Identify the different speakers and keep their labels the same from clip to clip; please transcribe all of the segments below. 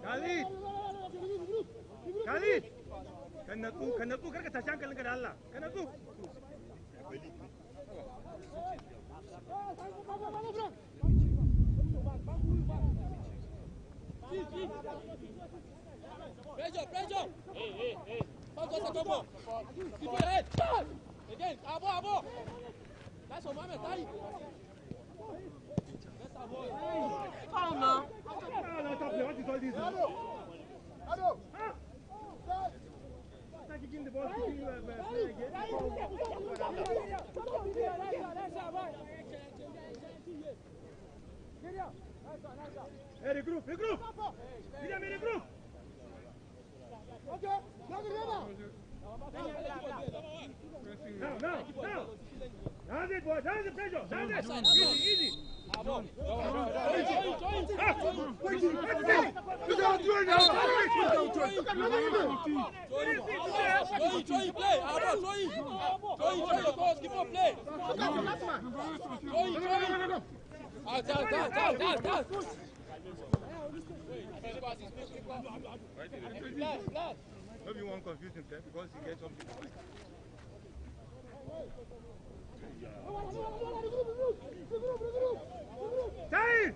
Speaker 1: Khalid! Khalid! Kan natsu karka tashi hankalinka da Allah. Kan natsu.
Speaker 2: Pressure! Hey! Pas de ça comment? Tu peux arrêter! Again, à Là, son Mohamed, taille!
Speaker 3: Foul, no?
Speaker 1: What is all this?
Speaker 4: Ado!
Speaker 1: Kicking the ball, kicking play again. Hey, regroup! William, regroup!
Speaker 4: Okay,
Speaker 1: Now! That's it, boy. That's the pressure. That's it. Easy.
Speaker 2: Join.
Speaker 1: Maybe you won't confuse him because he gets something. Tahir!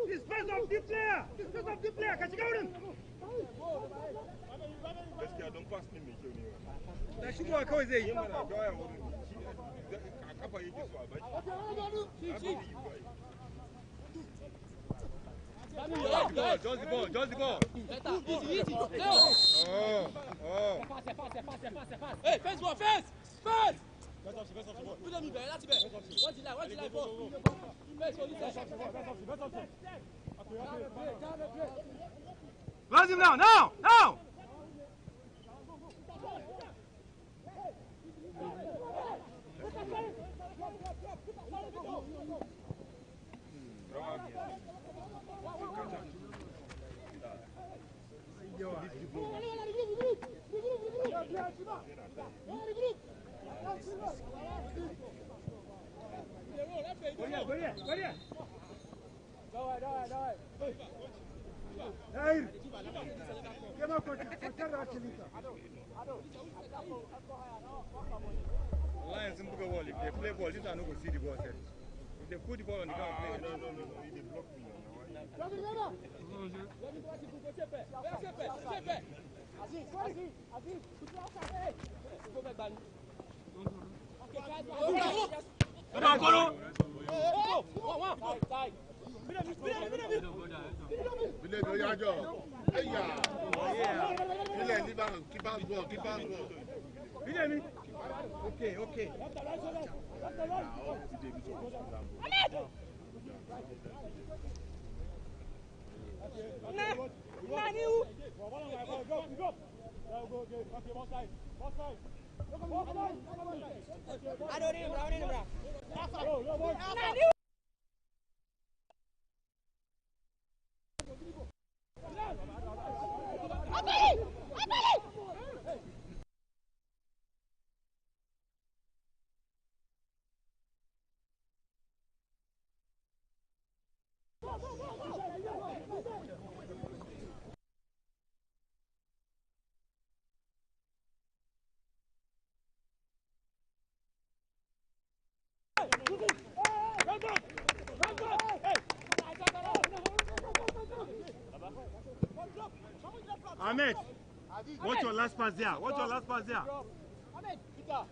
Speaker 1: This space of the player! Catch it out!
Speaker 5: Gaskiya don pass ne mai kyau ne.
Speaker 1: Da shi kuwa kawai zai yi.
Speaker 5: Yana da gaya wurin a kafa yake so a bashi.
Speaker 1: Just the ball.
Speaker 2: Easy.
Speaker 1: Oh.
Speaker 2: Hey, fence! Put them in there, that's it. What's the line for?
Speaker 1: Raise him now! Hey! Come on, coach. Lions in the ball. If they play ball, this one no go see the ball. If they put the ball on the ground, play.
Speaker 5: No, they block me.
Speaker 1: Okay. Ahmed, what's your last pass there?
Speaker 4: Ahmed, Peter.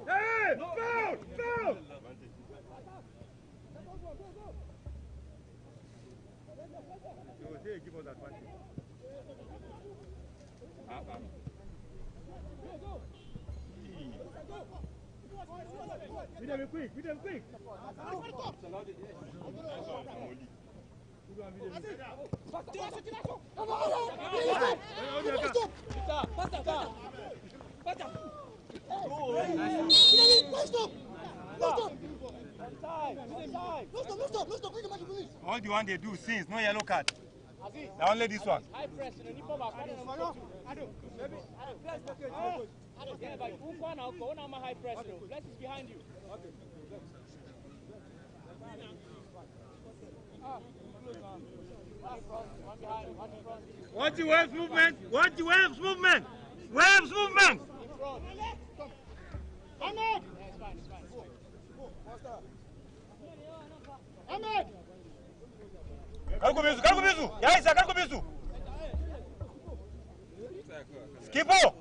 Speaker 1: Hey! Foul! They give us advantage. With them quick. All the one they do since, no yellow card. Now only this one.
Speaker 2: High press, you know, yeah, but who can now go now? High press, Bless is behind you.
Speaker 1: Watch the waves movement. Watch the waves movement. Waves movement.
Speaker 4: Ahmed! Ahmed!
Speaker 1: Kalku bisu. Ya Isa, kalku bisu. Skipo.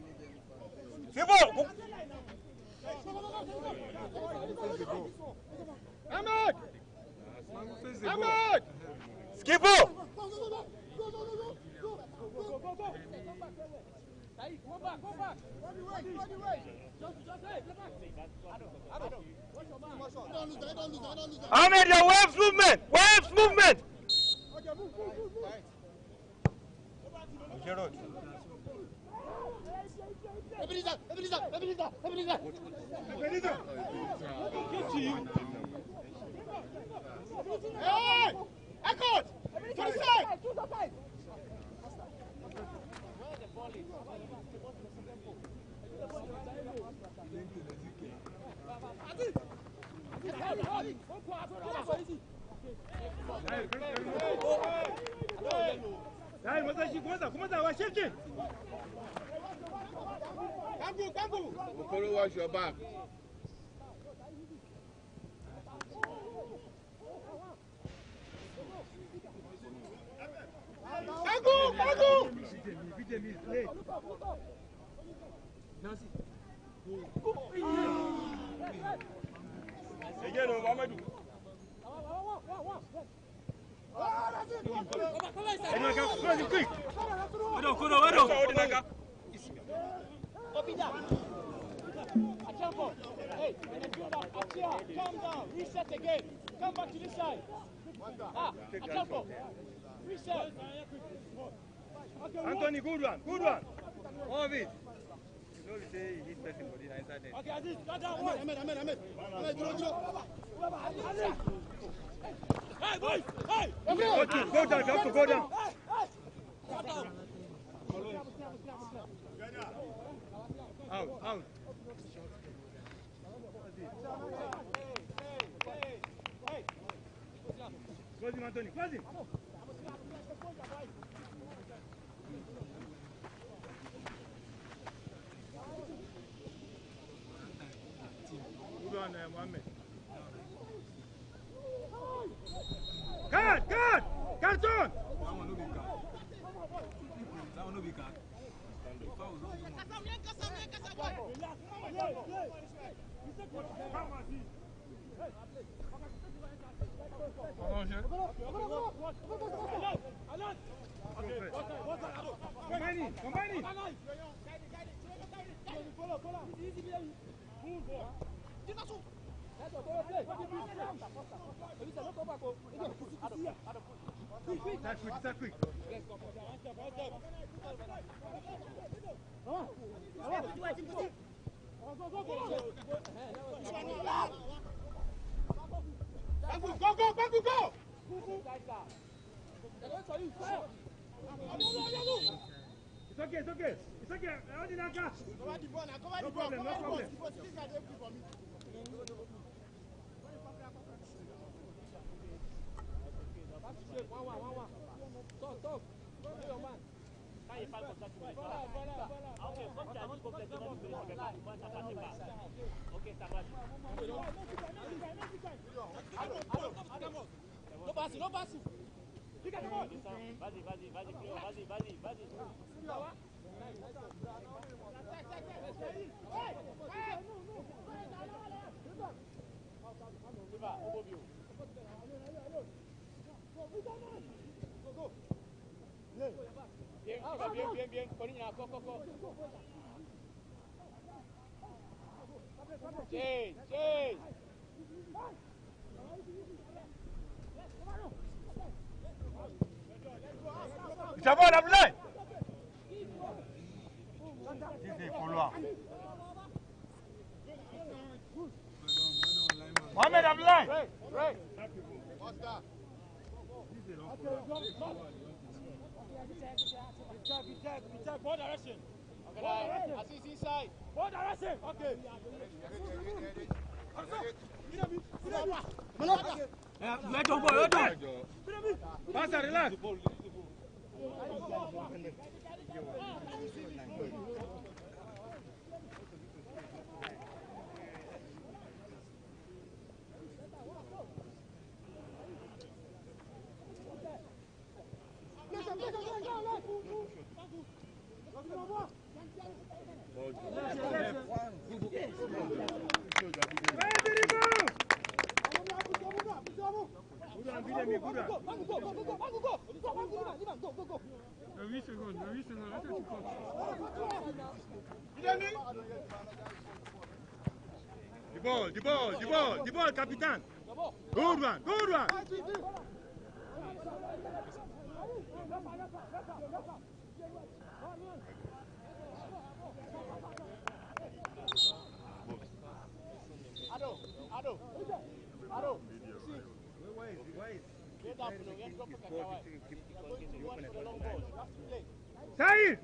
Speaker 4: Ahmed! Ahmed!
Speaker 1: Skipo.
Speaker 2: Go back.
Speaker 1: Ahmed, your waves movement.
Speaker 4: Okay, move.
Speaker 1: Gerard.
Speaker 4: Ebenezer! Hey! Echoed! To the side! Kangu!
Speaker 5: Okoro, wash your back.
Speaker 4: Kangu!
Speaker 1: Again, Mohamedou. Quick.
Speaker 2: Hey, calm down, reset again. Come back to this side. Reset.
Speaker 1: Anthony, good one. All of it. You know, we say he hit person body inside there.
Speaker 2: Okay, Aziz, got down. Ahmed, hey, boys! Hey!
Speaker 1: Go down, you have to go down. Out. Close him, Anthony, close him. Good one, Mohammed. Card! Carton!
Speaker 6: That one no be card.
Speaker 1: Combine. That's quick.
Speaker 4: Go!
Speaker 1: It's okay. No problem.
Speaker 2: Stop. No passing. Vas-y. Bien. Corina, go. Change.
Speaker 1: Chabot, Abdoulaye. This is follow-up. Mohamed Abdoulaye. Right. Check. Ball direction. Okay, assist inside. Ball direction. Okay. Let go, boy. Pass and relax. The ball, Captain. Good one. Ado. Sai!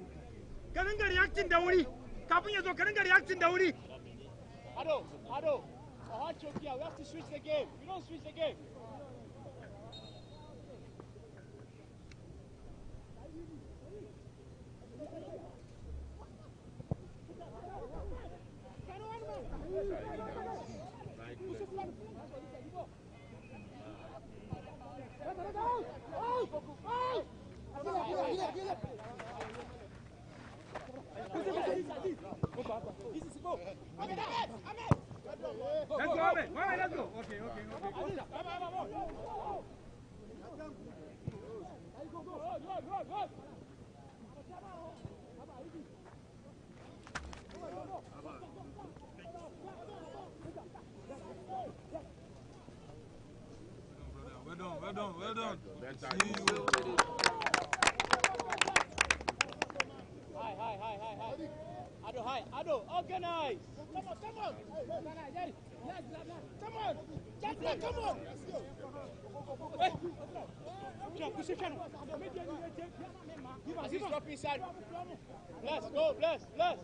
Speaker 1: Ka ringa reacting da wuri. Kafin ya zo ka ringa reacting da wuri. Ado. I want you here. We have to switch the game. We don't switch the game. Let's go. Okay. Well done. See you. Hi. Ado, organize. Come on. Come on. Stop inside. Bless.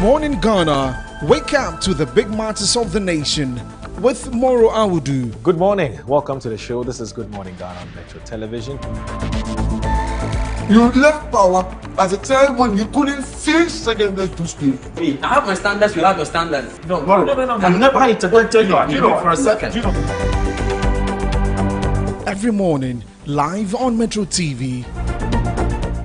Speaker 6: Morning Ghana, wake up to the big matters of the nation with Moro Awudu.
Speaker 7: Good morning, welcome to the show. This is Good Morning Ghana on Metro Television.
Speaker 5: You left power at a time when you couldn't feel second best to speak.
Speaker 2: Hey, I have my standards, you have your standards.
Speaker 5: No. I'm never going to tell you for a second.
Speaker 6: Every morning, live on Metro TV.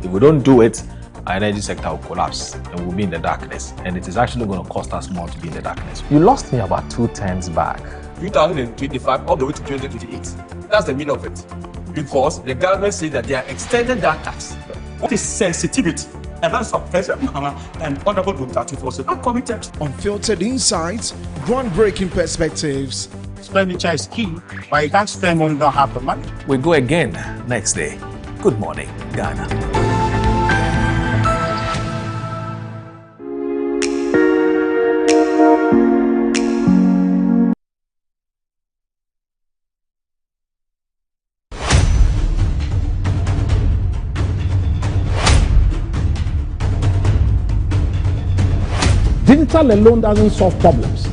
Speaker 7: If we don't do it, our energy sector will collapse and we'll be in the darkness. And it is actually going to cost us more to be in the darkness. You lost me about 2 turns back.
Speaker 5: 2025 all the way to 2028. That's the meaning of it.
Speaker 8: because the government says that they are extending that tax. What is sensitivity? And that's what President Mahama and Honorable Dr. was committed.
Speaker 6: Unfiltered insights, groundbreaking perspectives.
Speaker 8: Expenditure is key, but you can't spend when you don't have the money.
Speaker 7: We go again next day. Good morning, Ghana.
Speaker 9: Digital alone doesn't solve problems.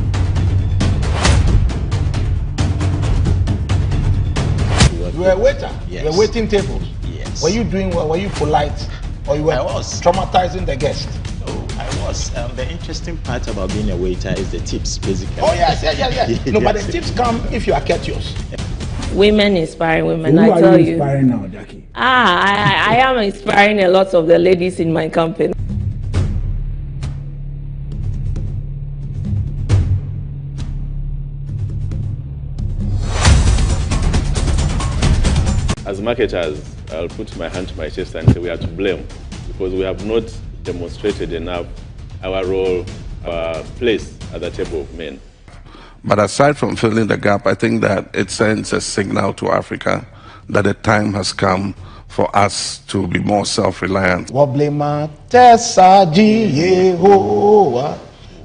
Speaker 10: You were a waiter. Yes. You were waiting tables.
Speaker 11: Yes.
Speaker 10: Were you doing well? Were you polite? Or you were traumatizing the guest?
Speaker 11: Oh, I was. The interesting part about being a waiter is the tips, basically.
Speaker 10: Oh, yes. No, but the tips come if you are courteous.
Speaker 3: Women inspiring women,
Speaker 9: Who
Speaker 3: I tell you.
Speaker 9: Who are you inspiring now, Jackie?
Speaker 3: I am inspiring a lot of the ladies in my company.
Speaker 12: As marketers, I'll put my hand to my chest and say we are to blame because we have not demonstrated enough our role, our place at the table of men.
Speaker 13: But aside from filling the gap, I think that it sends a signal to Africa that the time has come for us to be more self-reliant.
Speaker 10: Wablema tesaji Yehowa,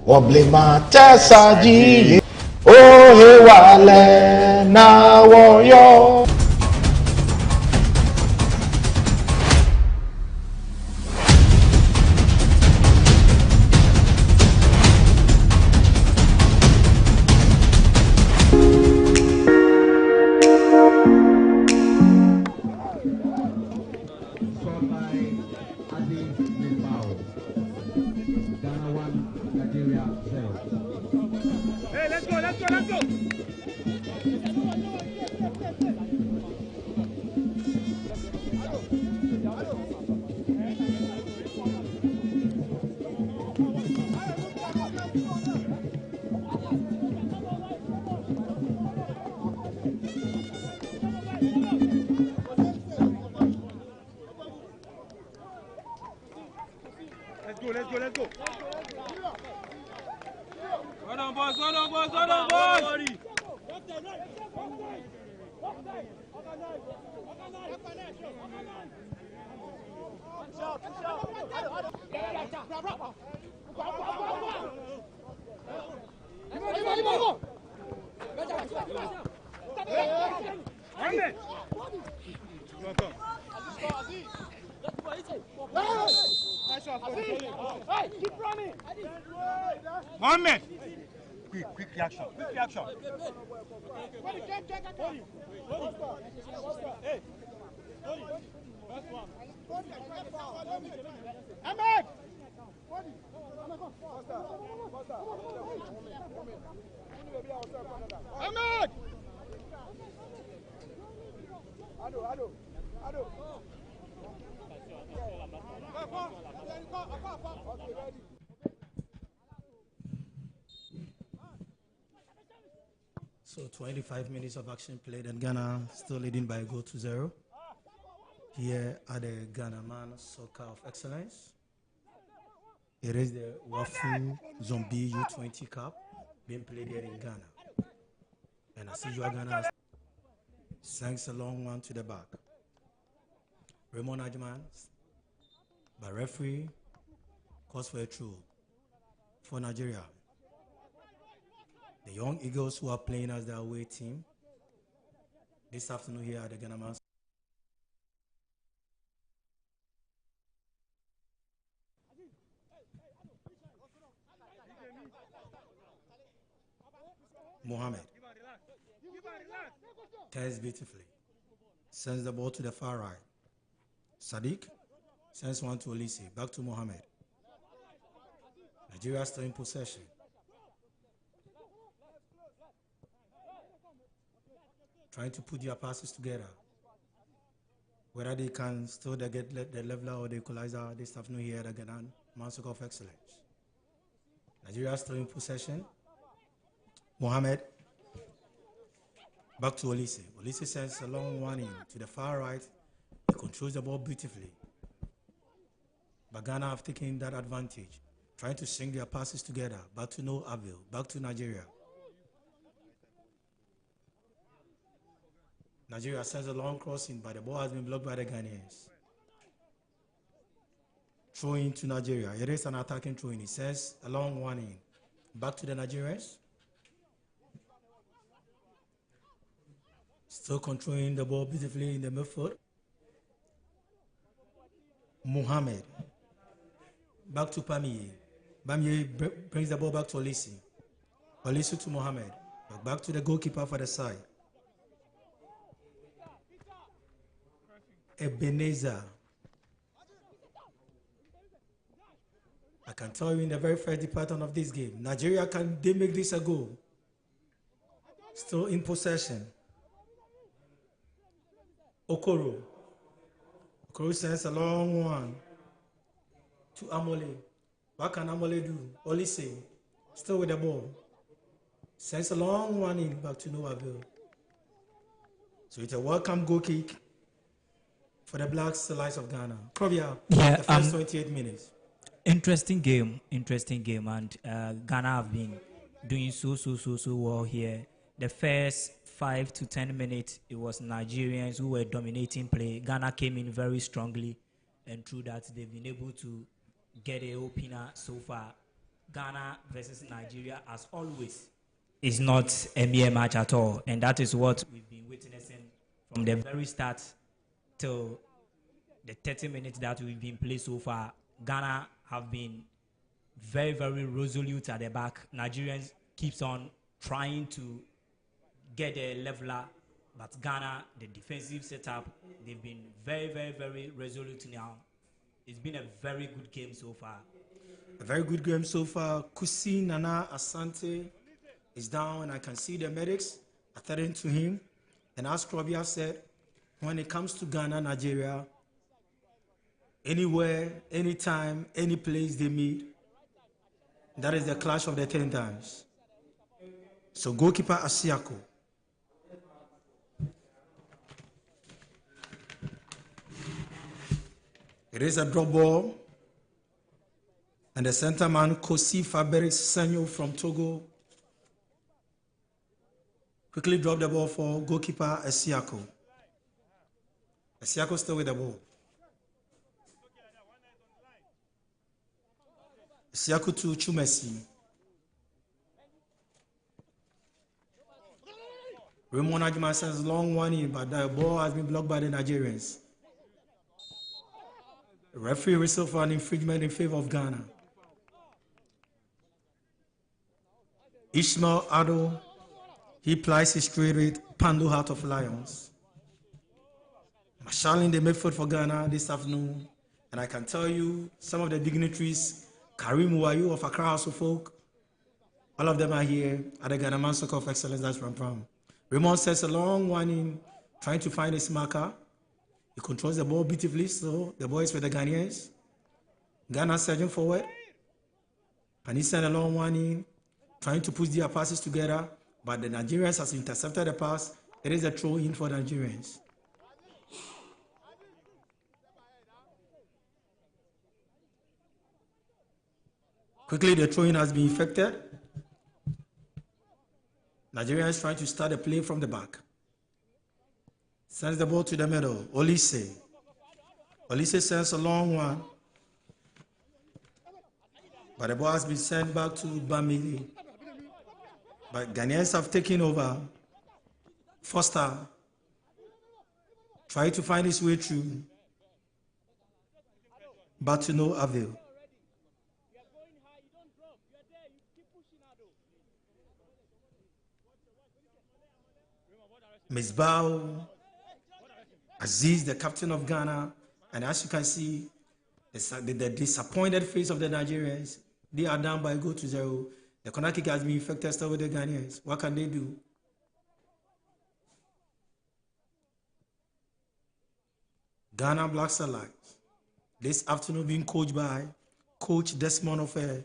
Speaker 10: wablema tesaji, oh he wale na woyo.
Speaker 1: Let's go. Well on, boys. Mohammed! Quick reaction. Hey! Ahmed! Ahmed! Ado.
Speaker 14: So 25 minutes of action played and Ghana still leading by a goal to 0. Here at the Ghana Man Soccer of Excellence. It is the Wafu U20 Cup being played here in Ghana. And as usual, Ghana sinks a long one to the back. Raymond Ajman, by referee, calls for a throw for Nigeria. The Young Eagles who are playing as the away team this afternoon here at the Ghana Man. Mohammed tests beautifully, sends the ball to the far right. Sadiq sends one to Olise, back to Mohammed. Nigeria still in possession. Trying to put their passes together. Whether they can still get the leveler or the equalizer this afternoon here at the Ghana Man Soccer of Excellence. Nigeria still in possession. Mohammed Back to Olise. Olise sends a long one in to the far right. He controls the ball beautifully. But Ghana have taken that advantage, trying to string their passes together. Back to no avail. Back to Nigeria. Nigeria sends a long crossing, but the ball has been blocked by the Ghanaians. Throw in to Nigeria. It is an attacking throw in. He sends a long one in. Back to the Nigerians. Still controlling the ball beautifully in the midfield. Mohamed. Back to Pamier. Pamier brings the ball back to Olise. Olise to Mohamed. Back to the goalkeeper for the side. Ebenezer. I can tell you in the very first department of this game, Nigeria, can they make this a goal? Still in possession. Okoro. Okoro sends a long one to Amole. What can Amole do? Olise, still with the ball. Sends a long one in back to no avail. So it's a welcome goal kick for the Black Stars of Ghana. Krobia, the first 28 minutes.
Speaker 15: Interesting game, and Ghana have been doing so well here. The first 5 to 10 minutes, it was Nigerians who were dominating play. Ghana came in very strongly, and through that, they've been able to get a opener so far. Ghana versus Nigeria, as always, is not a mere match at all, and that is what we've been witnessing from the very start till the 30 minutes that we've been played so far. Ghana have been very, very resolute at the back. Nigerians keeps on trying to get a leveler, but Ghana, the defensive setup, they've been very, very, very resolute now. It's been a very good game so far.
Speaker 14: A very good game so far. Kusi Nana Asante is down, and I can see the medics attending to him. And as Krobia said, when it comes to Ghana, Nigeria, anywhere, anytime, any place they meet, that is the clash of the 10 times. So goalkeeper Asiako. It is a drop ball. And the center man, Kosi Fabrice Senyo from Togo, quickly dropped the ball for goalkeeper Asiako. Asiako still with the ball. Asiako to Chumesi. Raymond Ajima sends long one in, but the ball has been blocked by the Nigerians. The referee whistle for an infringement in favor of Ghana. Ishmael Ado, he plies his trade with Pando Heart of Lions. Marshall in the midfield for Ghana this afternoon. And I can tell you, some of the dignitaries, Karim Wayu of Accra House of Folk, all of them are here at the Ghana Man Circle of Excellence, that's Pram. Raymond sets a long one in, trying to find his marker. He controls the ball beautifully, so the ball is for the Ghanaians. Ghana surging forward. And he sent a long one in, trying to push their passes together, but the Nigerians has intercepted the pass. It is a throw in for the Nigerians. Quickly, the throw in has been effected. Nigerians trying to start the play from the back. Sends the ball to the middle. Olise. Olise sends a long one. But the ball has been sent back to Bamili. But Ghanaians have taken over. Foster tried to find his way through, but to no avail. Misbah Aziz, the captain of Ghana, and as you can see, the disappointed face of the Nigerians. They are down by a goal to 0. The corner kick has been effected still with the Ghanaians. What can they do? Ghana Black Stars this afternoon being coached by Coach Desmond Ofer,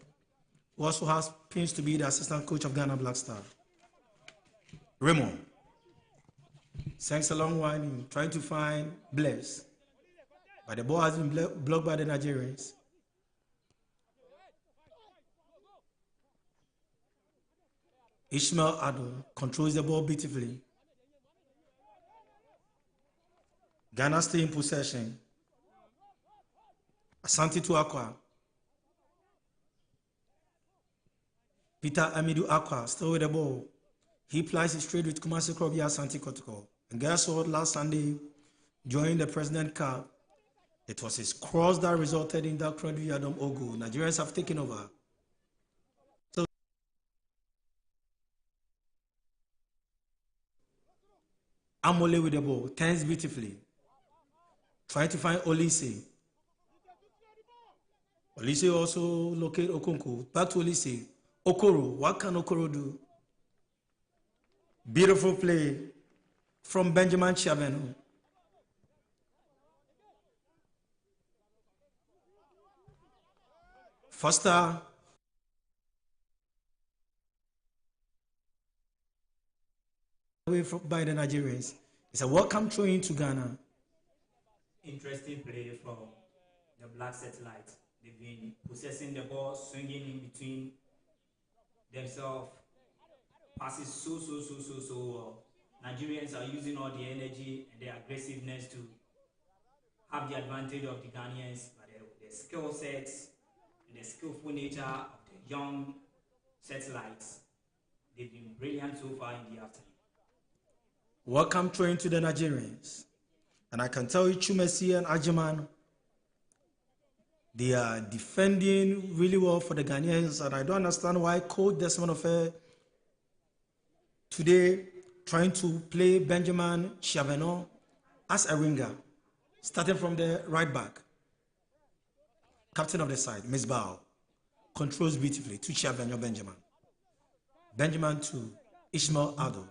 Speaker 14: who also happens to be the assistant coach of Ghana Black Stars. Raymond. Sends a long one, trying to find Bless. But the ball has been blocked by the Nigerians. Ishmael Ado controls the ball beautifully. Ghana stay in possession. Asante to Aqua. Peter Amidou Aqua still with the ball. He plies his trade with Kumasi Krobi Asante Kotoko. And guess what? Last Sunday, during the President Cup, it was his cross that resulted in that Krobi Adam Ogo. Nigerians have taken over. So Amole with the ball, turns beautifully. Trying to find Olise. Olise also locate Okonko. Back to Olise. Okoro, what can Okoro do? Beautiful play from Benjamin Chaveno. Foster. Away by the Nigerians. It's a welcome throw into Ghana.
Speaker 15: Interesting play from the Black Satellite. They've been possessing the ball, swinging in between themselves. Passes so well. Nigerians are using all the energy and the aggressiveness to have the advantage of the Ghanaians, but the skill sets and the skillful nature of the young satellites, they've been brilliant so far in the afternoon.
Speaker 14: Welcome throwing to the Nigerians. And I can tell you, Chumesi and Ajiman, they are defending really well for the Ghanaians, and I don't understand why Coach Desmond Ofe today trying to play Benjamin Chaveno as a winger, starting from the right back. Captain of the side, Miss Bao, controls beautifully to Chaveno Benjamin. Benjamin to Ishmael Ado,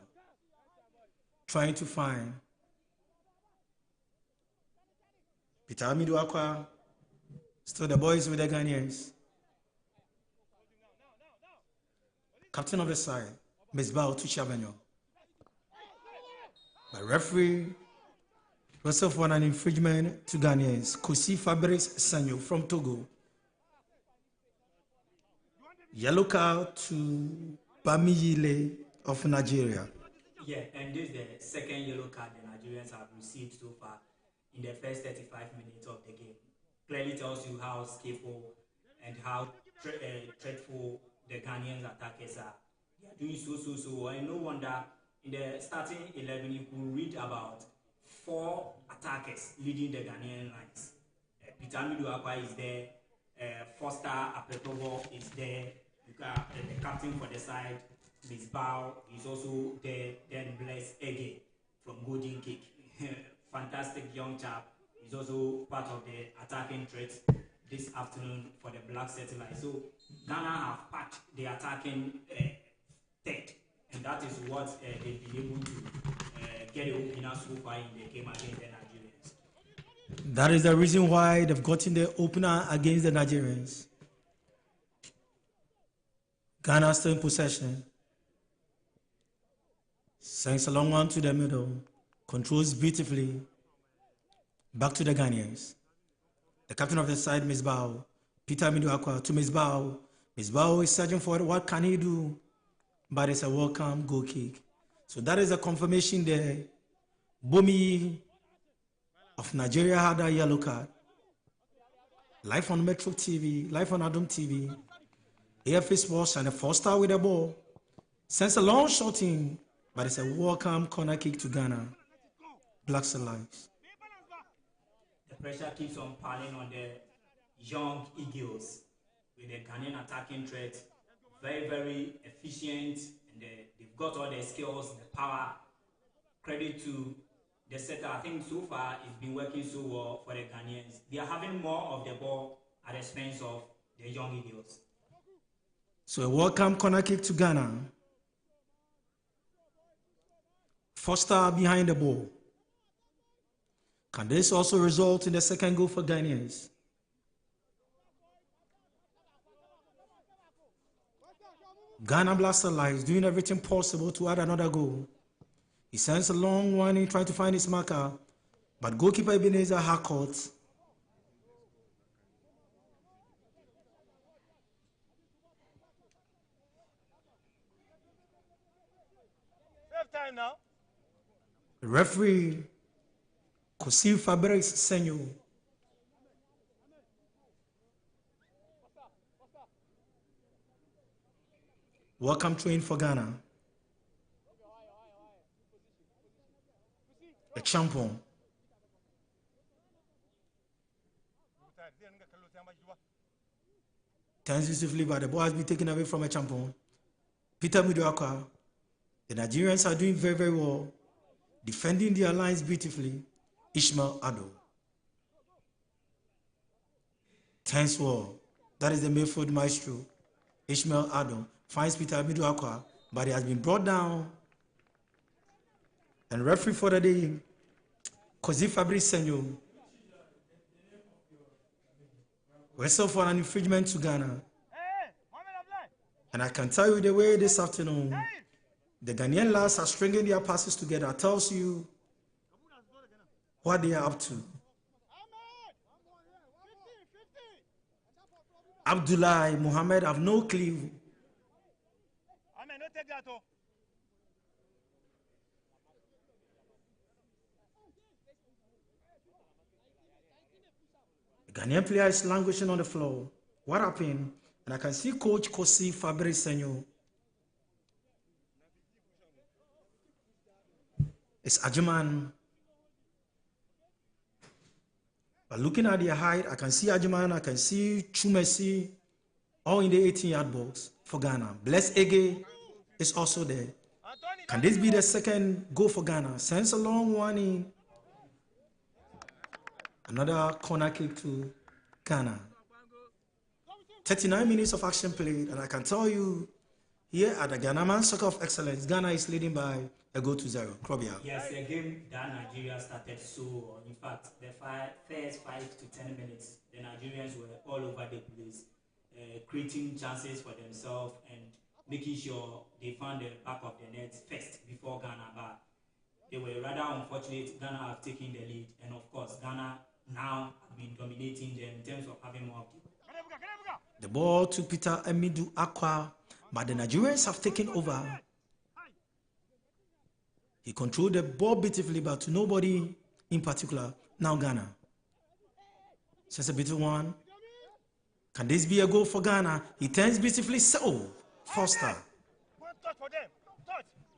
Speaker 14: trying to find Peter Amidou Aqua. Still the boys with the Ghanaians. Captain of the side, Miss Bao to Chaveno. The referee whistle for an infringement to Ghanaians. Kosi Fabrice Sanyo from Togo. Yellow card to Bamiyile of Nigeria.
Speaker 15: Yeah, and this is the second yellow card the Nigerians have received so far in the first 35 minutes of the game. Clearly tells you how skillful and how dreadful the Ghanaians attackers are. They are doing so well. And no wonder in the starting 11 you could read about 4 attackers leading the Ghanaian lines. Peter Amidou Aqua is there. Foster Apetobo is there. You got the captain for the side, Miss Bao, is also there. Then Bless Ege from Golden Kick. Fantastic young chap. He's also part of the attacking threat this afternoon for the Black Satellite. So Ghana have packed the attacking third, and that is what they've been able to get a opener so far in the game against the Nigerians.
Speaker 14: That is the reason why they've gotten the opener against the Nigerians. Ghana still in possession. Sends a long one to the middle. Controls beautifully. Back to the Ghanaians. The captain of the side, Miss Bao. Peter Amidou Aqua to Miss Bao. Miss Bao is searching for it. What can he do? But it's a welcome goal kick. So that is a confirmation there. Bomi of Nigeria had a yellow card. Live on Metro TV, live on Adam TV. AFA Sports and a 4-star with the ball. Sends a long shot in, but it's a welcome corner kick to Ghana. Black Lives.
Speaker 15: The pressure keeps on piling on the young Eagles with the Ghanaian attacking threat. Very, very efficient, and they've got all the skills, the power. Credit to the setter. I think so far it's been working so well for the Ghanaians. They are having more of the ball at the expense of the young Eagles.
Speaker 14: So a welcome corner kick to Ghana. Foster behind the ball. Can this also result in the second goal for Ghanaians? Ghana Blaster Lions doing everything possible to add another goal. He sends a long one in trying to find his marker, but goalkeeper Ebenezer Harcourt
Speaker 1: Time now.
Speaker 14: the referee Kosi Fabrice Senyo welcome train for Ghana. A champion. Tentatively, but the ball has been taken away from a champion. Peter Miduaka. The Nigerians are doing very, very well, defending their lines beautifully. Ishmael Ado. Tense wall. That is the midfield maestro. Ishmael Ado finds Peter Miduaka, but he has been brought down. And referee for the day, Kosi Fabrice Senyo, whistle for an infringement to Ghana. And I can tell you the way this afternoon, the Ghanaian lads are stringing their passes together. Tells you what they are up to. Abdullah Mohammed have no clue. The Ghanaian player is languishing on the floor. What happened? And I can see Coach Kosi Fabrice Senyo. It's Ajiman. But looking at their height, I can see Ajiman, I can see Chumesi, all in the 18-yard box for Ghana. Bless Ege is also there. Can this be the second goal for Ghana? Sends a long one in. Another corner kick to Ghana. 39 minutes of action played, and I can tell you, here at the Ghana Man Soccer of Excellence, Ghana is leading by a goal to 0. Krobia.
Speaker 15: Yes, the game that Nigeria started so, in fact, the first 5 to 10 minutes, the Nigerians were all over the place, creating chances for themselves and making sure they found the back of the net first before Ghana. But they were rather unfortunate. Ghana have taken the lead, and of course, Ghana now have been dominating them in terms of having more of the.
Speaker 14: The ball to Peter Emidu Akwa, but the Nigerians have taken over. He controlled the ball beautifully, but to nobody in particular. Now Ghana. Just a beautiful one. Can this be a goal for Ghana? He turns beautifully. So, Foster.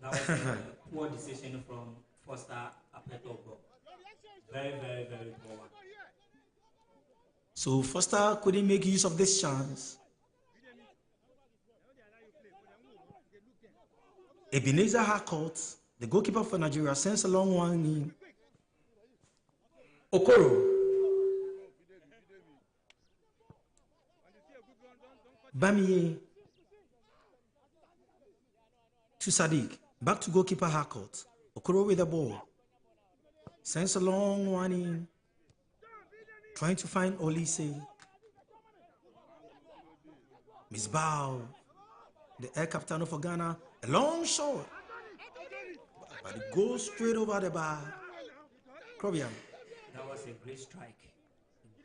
Speaker 15: That was a poor decision from Foster Apetogo. Very, very, very poor one.
Speaker 14: So Foster couldn't make use of this chance. Ebenezer Harcourt, the goalkeeper for Nigeria, sends a long one in. Okoro. Bamiye to Sadiq. Back to goalkeeper Harcourt. Okoro with the ball. Sends a long one in. Trying to find Olise. Miss Bao, the air captain for Ghana, a long shot. But it goes straight over the bar. Krobian.
Speaker 15: That was a great strike.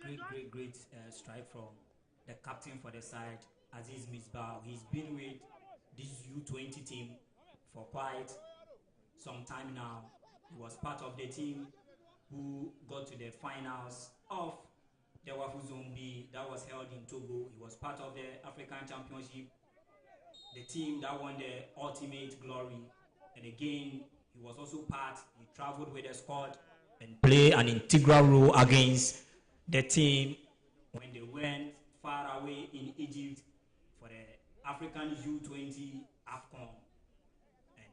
Speaker 15: A great strike from the captain for the side, Aziz Misbah. He's been with this U20 team for quite some time now. He was part of the team who got to the finals of the Wafu U20 that was held in Togo. He was part of the African Championship, the team that won the ultimate glory. And again, he was also he traveled with the squad and played an integral role against the team when they went far away in Egypt for the African U20 AFCON. And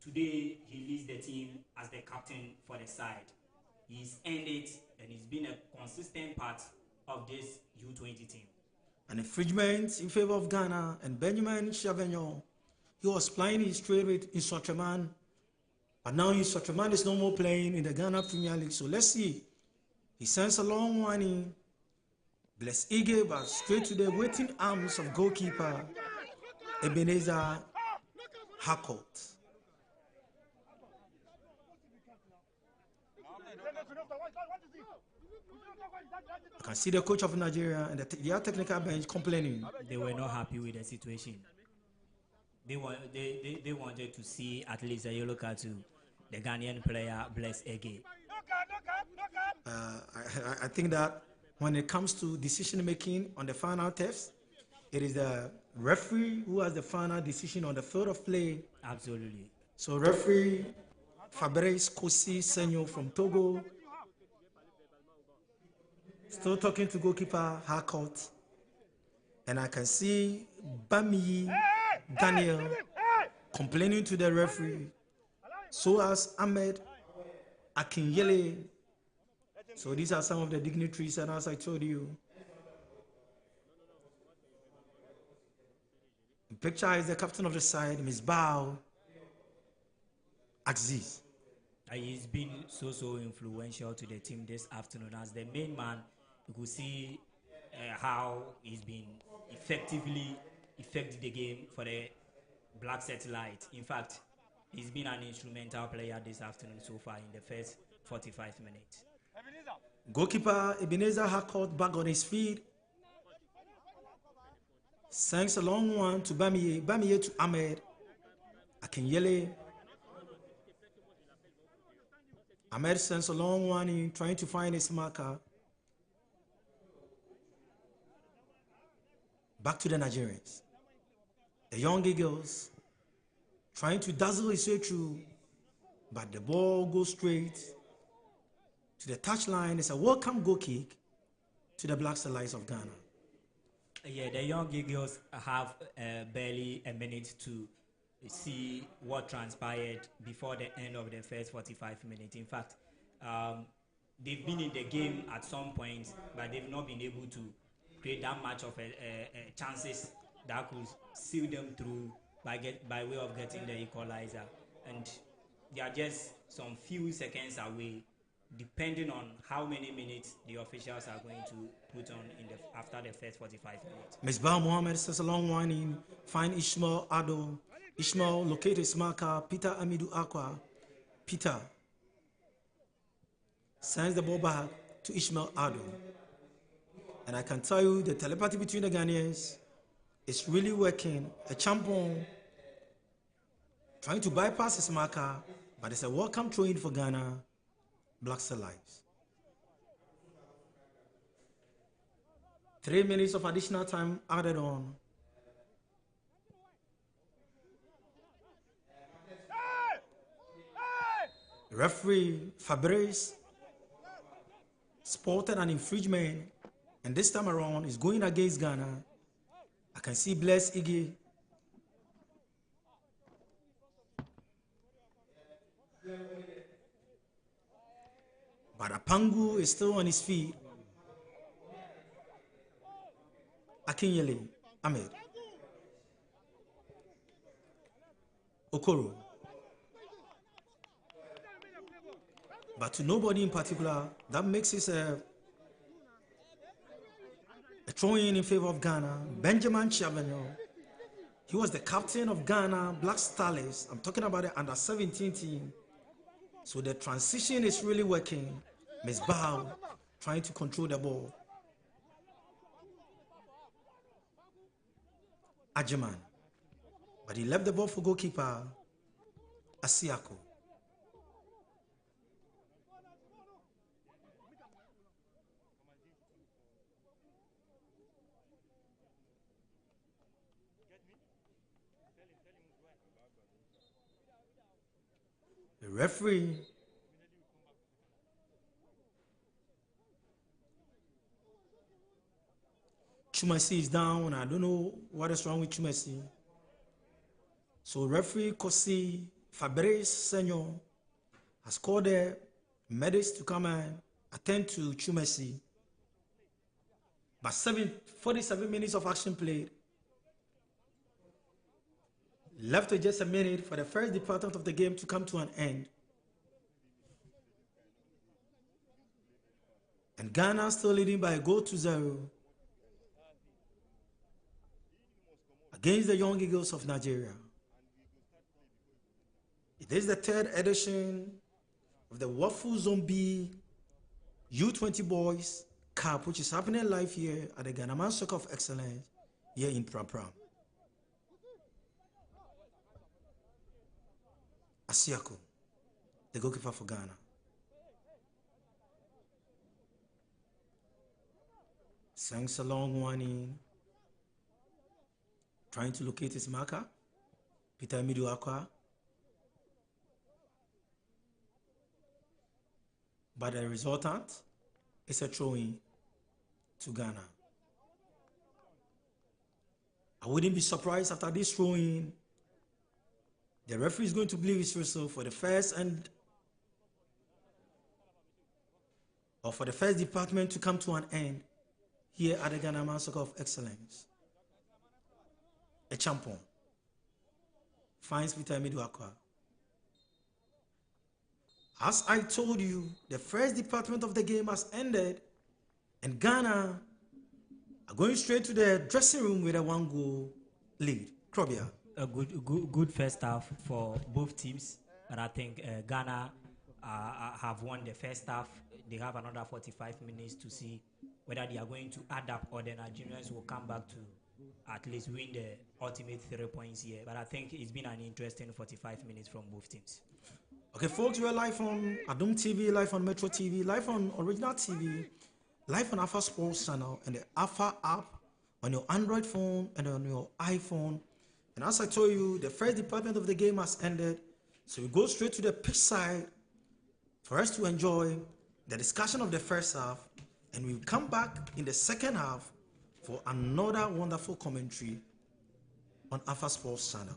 Speaker 15: today, he leads the team as the captain for the side. He's earned it, and he's been a consistent part of this U20 team.
Speaker 14: An infringement in favor of Ghana, and Benjamin Chavagnon, he was playing his trade with Insotraman, but now Insotraman is no more playing in the Ghana Premier League. So let's see. He sends a long one in. Bless Ige, but straight to the waiting arms of goalkeeper Ebenezer Harcourt. You can see the coach of Nigeria and their technical bench complaining.
Speaker 15: They were not happy with the situation. They wanted to see at least a yellow card to the Ghanaian player Bless Ege.
Speaker 14: I think that when it comes to decision making on the final test, it is the referee who has the final decision on the field of play.
Speaker 15: Absolutely.
Speaker 14: So referee Fabrice Kosi Senyo from Togo, still talking to goalkeeper Harcourt, and I can see Bami Daniel complaining to the referee. So as Ahmed Akinyele. So these are some of the dignitaries, and as I told you, the picture is the captain of the side, Ms. Bao Aziz.
Speaker 15: He's been so influential to the team this afternoon as the main man. You could see how he's been effectively affected the game for the Black Satellite. In fact, he's been an instrumental player this afternoon so far in the first 45 minutes.
Speaker 14: Goalkeeper Ebenezer Harcourt back on his feet. Sends a long one to Bamiye. Bamiye to Ahmed Akinyele. Ahmed sends a long one in trying to find his marker. Back to the Nigerians. The young Eagles trying to dazzle his way through, but the ball goes straight to the touchline. It's a welcome goal kick to the Black Stars of Ghana.
Speaker 15: Yeah, the young Eagles have barely a minute to see what transpired before the end of the first 45 minutes. In fact, they've been in the game at some point, but they've not been able to create that much of chances that could seal them through by way of getting the equalizer. And they are just some few seconds away, depending on how many minutes the officials are going to put on after the first 45 minutes.
Speaker 14: Misbah Mohammed says a long one in, find Ishmael Ado. Ishmael located his marker, Peter Amidou Aqua. Peter sends the ball back to Ishmael Ado. And I can tell you the telepathy between the Ghanaians is really working. A champion trying to bypass his marker, but it's a welcome throw in for Ghana. Black Star Lives. 3 minutes of additional time added on. Referee Fabrice spotted an infringement, and this time around is going against Ghana. I can see Bless Ige. But Apangu is still on his feet. Akinyele, Ahmed, Okoro. But to nobody in particular, that makes it a throw-in favor of Ghana. Benjamin Chavanyo, he was the captain of Ghana Black Stars. I'm talking about the under-17 team. So the transition is really working. Ms. Bao trying to control the ball. Ajiman. But he left the ball for goalkeeper Asiako. The referee Chumasi is down. I don't know what is wrong with Chumasi. So referee Kosi Fabrice Senyo has called the medics to come and attend to Chumasi. But 47 minutes of action played. Left with just a minute for the first department of the game to come to an end. And Ghana still leading by a goal to 0 against the Young Eagles of Nigeria. It is the third edition of the Wafu Zombie U20 Boys Cup, which is happening live here at the Ghana Soccer of Excellence here in Pram. Asiako, the goalkeeper for Ghana. Sends a long one in, trying to locate his marker. Peter Miduakwa. But the resultant is a throw-in to Ghana. I wouldn't be surprised after this throw-in, the referee is going to blow his whistle for the first department to come to an end here at the Ghana Soccer of Excellence. A champion finds Peter Miduakwa. As I told you, the first department of the game has ended, and Ghana are going straight to the dressing room with a 1-goal lead. Krobia.
Speaker 15: A good first half for both teams, but I think Ghana have won the first half. They have another 45 minutes to see whether they are going to adapt or the Nigerians will come back to at least win the ultimate 3 points here. But I think it's been an interesting 45 minutes from both teams.
Speaker 14: Okay, folks, we're live on Adum TV, live on Metro TV, live on Original TV, live on Alpha Sports Channel, and the Alpha app on your Android phone and on your iPhone. And as I told you, the first department of the game has ended, so we go straight to the pitch side for us to enjoy the discussion of the first half, and we'll come back in the second half for another wonderful commentary on Alpha Sports Channel.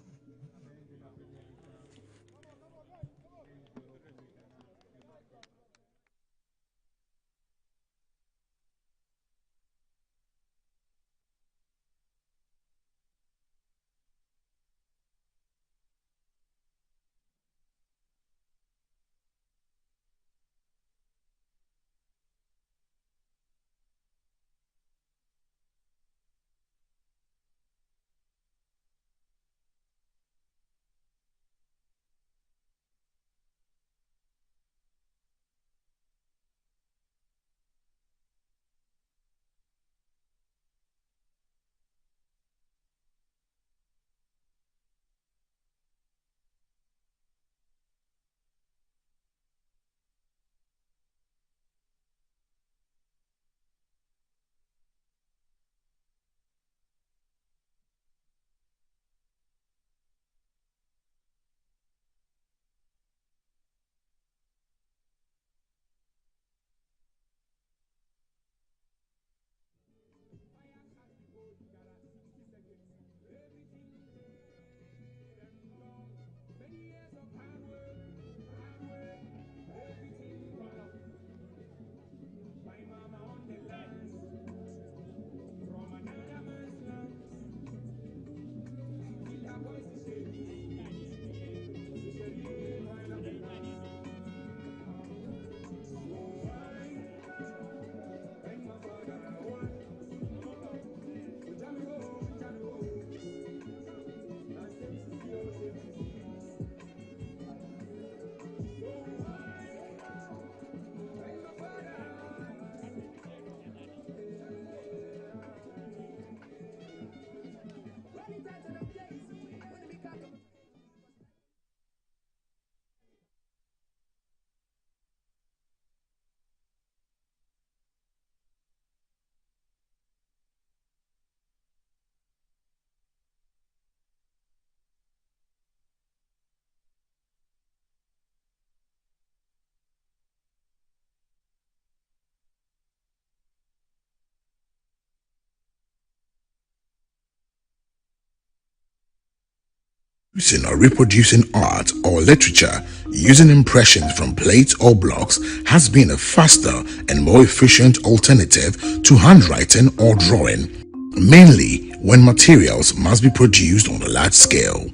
Speaker 16: Producing or reproducing art or literature using impressions from plates or blocks has been a faster and more efficient alternative to handwriting or drawing, mainly when materials must be produced on a large scale.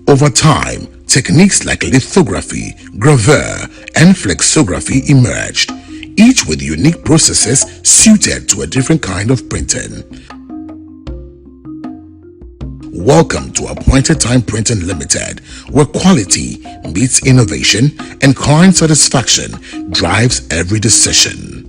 Speaker 16: Over time, techniques like lithography, gravure, and flexography emerged, each with unique processes suited to a different kind of printing. Welcome to Appointed Time Printing Limited, where quality meets innovation and client satisfaction drives every decision.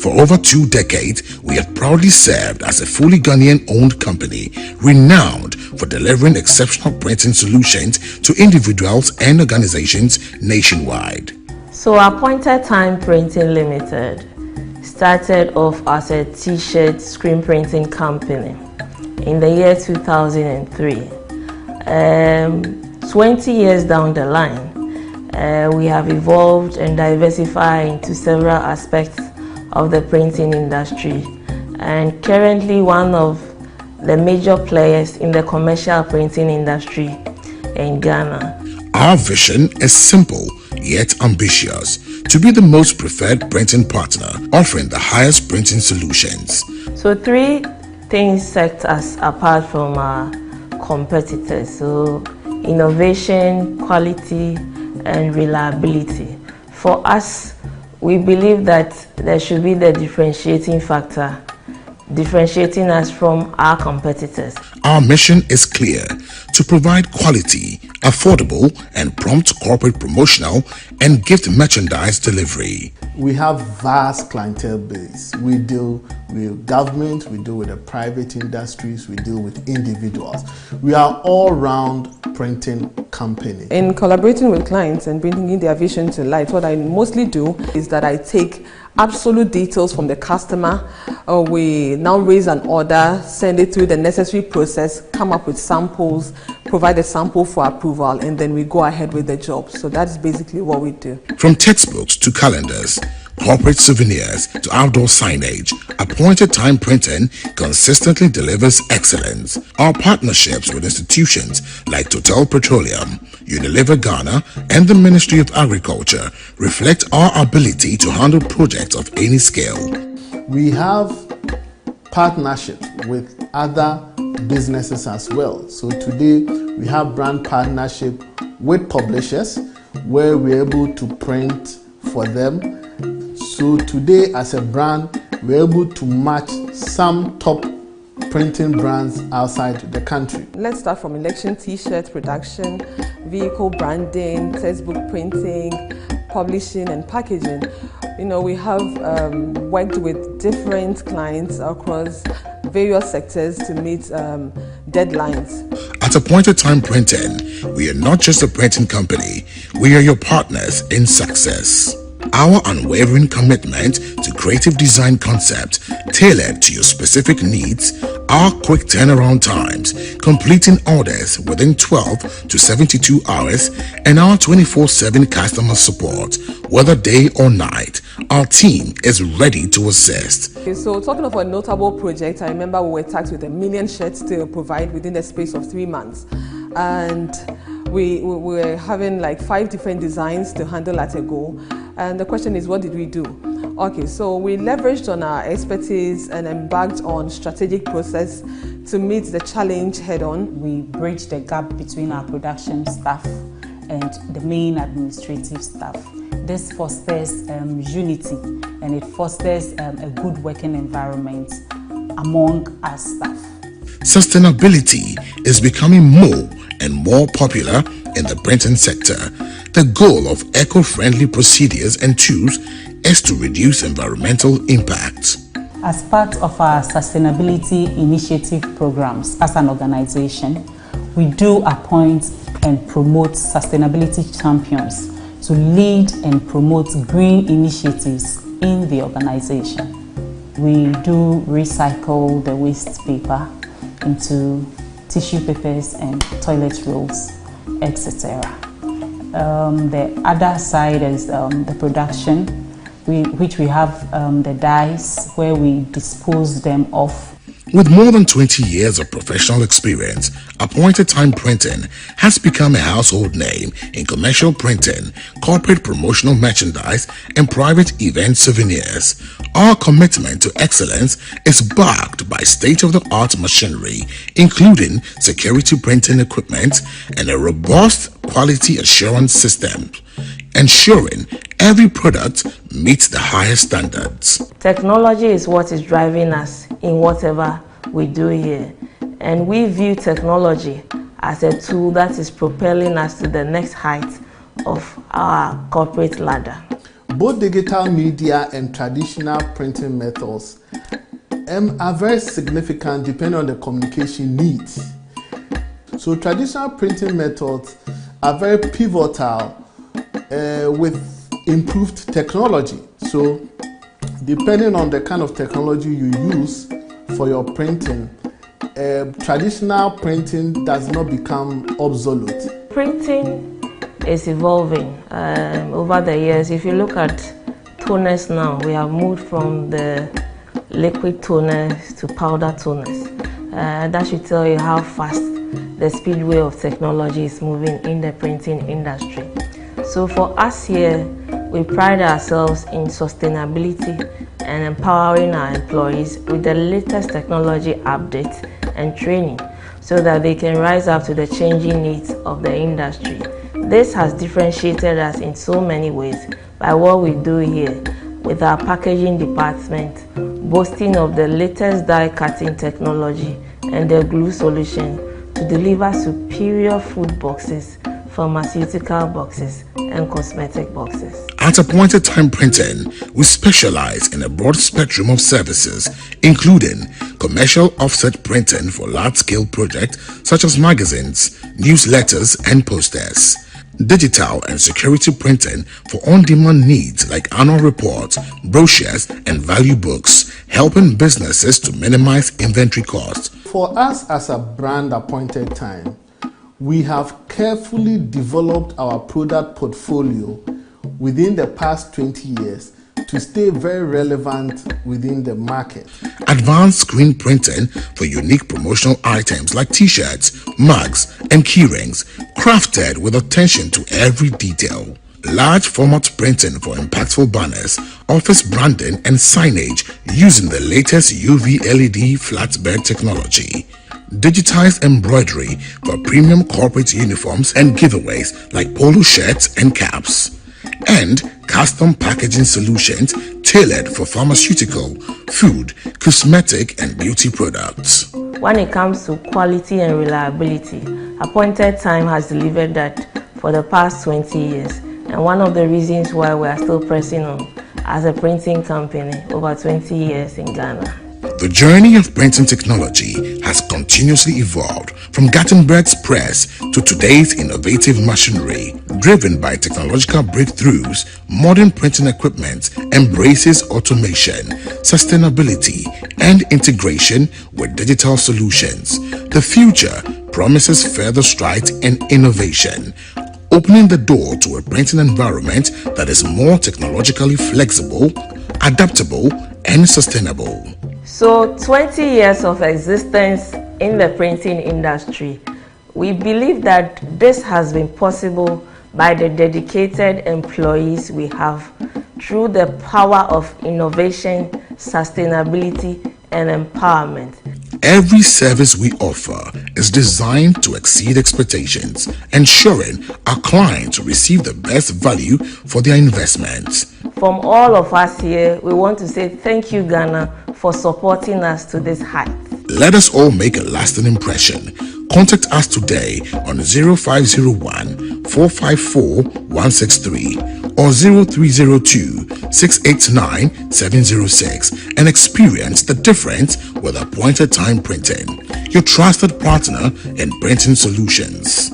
Speaker 16: For over 2 decades, we have proudly served as a fully Ghanaian-owned company, renowned for delivering exceptional printing solutions to individuals and organizations nationwide.
Speaker 3: So Appointed Time Printing Limited started off as a t-shirt screen printing company in the year 2003. 20 years down the line, we have evolved and diversified into several aspects of the printing industry, and currently one of the major players in the commercial printing industry in Ghana.
Speaker 16: Our vision is simple yet ambitious: to be the most preferred printing partner, offering the highest printing solutions.
Speaker 3: So 3 things set us apart from our competitors: so innovation, quality, and reliability. For us, we believe that there should be the differentiating factor, differentiating us from our competitors.
Speaker 16: Our mission is clear: to provide quality, affordable, and prompt corporate promotional and gift merchandise delivery.
Speaker 17: We have vast clientele base. We deal with government, we deal with the private industries, we deal with individuals. We are all-round printing company.
Speaker 18: In collaborating with clients and bringing their vision to life, what I mostly do is that I take absolute details from the customer. We now raise an order, send it through the necessary process, come up with samples, provide a sample for approval, and then we go ahead with the job. So that's basically what we do.
Speaker 16: From textbooks to calendars, corporate souvenirs to outdoor signage, Appointed Time Printing consistently delivers excellence. Our partnerships with institutions like Total Petroleum, Unilever Ghana, and the Ministry of Agriculture reflect our ability to handle projects of any scale.
Speaker 17: We have partnerships with other businesses as well. So today we have brand partnership with publishers where we're able to print for them. So today as a brand, we're able to match some top printing brands outside the country.
Speaker 18: Let's start from election t-shirt production, vehicle branding, textbook printing, publishing and packaging. You know, we have worked with different clients across various sectors to meet deadlines.
Speaker 16: At Appointed Time Printing, we are not just a printing company, we are your partners in success. Our unwavering commitment to creative design concepts tailored to your specific needs, our quick turnaround times, completing orders within 12 to 72 hours, and our 24/7 customer support, whether day or night, our team is ready to assist.
Speaker 18: Okay, so talking of a notable project, I remember we were tasked with 1 million shirts to provide within the space of 3 months. And we were having like 5 different designs to handle at a go. And the question is, what did we do? Okay, so we leveraged on our expertise and embarked on strategic process to meet the challenge head on.
Speaker 19: We bridged the gap between our production staff and the main administrative staff. This fosters unity, and it fosters a good working environment among our staff.
Speaker 16: Sustainability is becoming more and more popular in the printing sector. The goal of eco-friendly procedures and tools is to reduce environmental impact.
Speaker 19: As part of our sustainability initiative programs as an organization, we do appoint and promote sustainability champions to lead and promote green initiatives in the organization. We do recycle the waste paper into tissue papers and toilet rolls, etc. The other side is the production, which we have the dyes where we dispose them off.
Speaker 16: With more than 20 years of professional experience, Appointed Time Printing has become a household name in commercial printing, corporate promotional merchandise, and private event souvenirs. Our commitment to excellence is backed by state-of-the-art machinery, including security printing equipment and a robust quality assurance system, ensuring every product meets the highest standards.
Speaker 3: Technology is what is driving us in whatever we do here. and we view technology as a tool that is propelling us to the next height of our corporate ladder.
Speaker 17: Both digital media and traditional printing methods are very significant depending on the communication needs. So traditional printing methods are very pivotal with improved technology. So depending on the kind of technology you use for your printing, traditional printing does not become obsolete.
Speaker 3: Printing is evolving over the years. If you look at toners now, we have moved from the liquid toners to powder toners. That should tell you how fast the speedway of technology is moving in the printing industry. So for us here, we pride ourselves in sustainability and empowering our employees with the latest technology updates and training so that they can rise up to the changing needs of the industry. This has differentiated us in so many ways by what we do here with our packaging department, boasting of the latest die cutting technology and the glue solution to deliver superior food boxes, pharmaceutical boxes, and cosmetic boxes.
Speaker 16: At Appointed Time Printing, we specialize in a broad spectrum of services, including commercial offset printing for large-scale projects such as magazines, newsletters, and posters. Digital and security printing for on-demand needs like annual reports, brochures, and value books, helping businesses to minimize inventory costs.
Speaker 17: For us as a brand Appointed Time, we have carefully developed our product portfolio within the past 20 years to stay very relevant within the market.
Speaker 16: Advanced screen printing for unique promotional items like t-shirts, mugs, and keyrings, crafted with attention to every detail. Large format printing for impactful banners, office branding, and signage using the latest UV LED flatbed technology. Digitized embroidery for premium corporate uniforms and giveaways like polo shirts and caps. And custom packaging solutions tailored for pharmaceutical, food, cosmetic, and beauty products.
Speaker 3: When it comes to quality and reliability, Appointed Time has delivered that for the past 20 years. And one of the reasons why we are still pressing on as a printing company over 20 years in Ghana.
Speaker 16: The journey of printing technology has continuously evolved from Gutenberg's press to today's innovative machinery. Driven by technological breakthroughs, modern printing equipment embraces automation, sustainability, and integration with digital solutions. The future promises further strides in innovation, opening the door to a printing environment that is more technologically flexible, adaptable, and sustainable.
Speaker 3: So 20 years of existence in the printing industry, we believe that this has been possible by the dedicated employees we have through the power of innovation, sustainability, and empowerment.
Speaker 16: Every service we offer is designed to exceed expectations, ensuring our clients receive the best value for their investments.
Speaker 3: From all of us here, we want to say thank you, Ghana, for supporting us to this height.
Speaker 16: Let us all make a lasting impression. Contact us today on 0501 454 163 or 0302 689 706 and experience the difference with Appointed Time Printing, your trusted partner in printing solutions.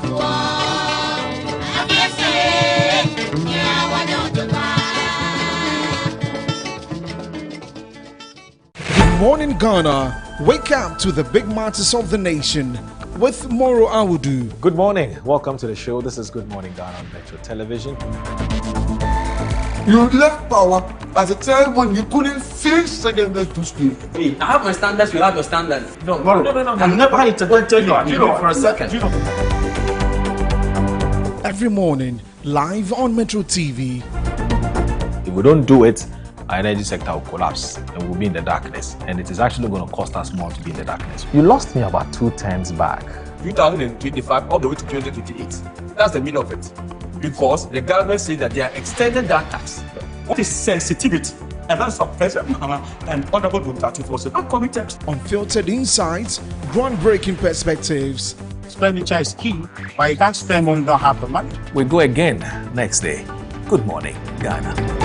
Speaker 20: Bye.
Speaker 6: morning, Ghana. Wake up to the big matters of the nation with Moro Awudu.
Speaker 7: Good morning. Welcome to the show. This is Good Morning Ghana on Metro Television.
Speaker 20: You left power at a time when you couldn't feel second to speak.
Speaker 2: Hey, I have my standards, you have your standards.
Speaker 20: No. I'm never going to go and tell you for a second.
Speaker 6: Every morning, live on Metro TV.
Speaker 7: If we don't do it, our energy sector will collapse and we'll be in the darkness. And it is actually going to cost us more to be in the darkness. You lost me about 2 terms back.
Speaker 8: 2025 all the way to 2028. That's the meaning of it. Because the government says that they are extending that tax. What is sensitivity? And that's a President and Honorable Dr. Tifosi are committed.
Speaker 6: Unfiltered insights, groundbreaking perspectives.
Speaker 10: Expenditure is key, but you can't spend when you don't have the money.
Speaker 7: We go again next day. Good morning, Ghana.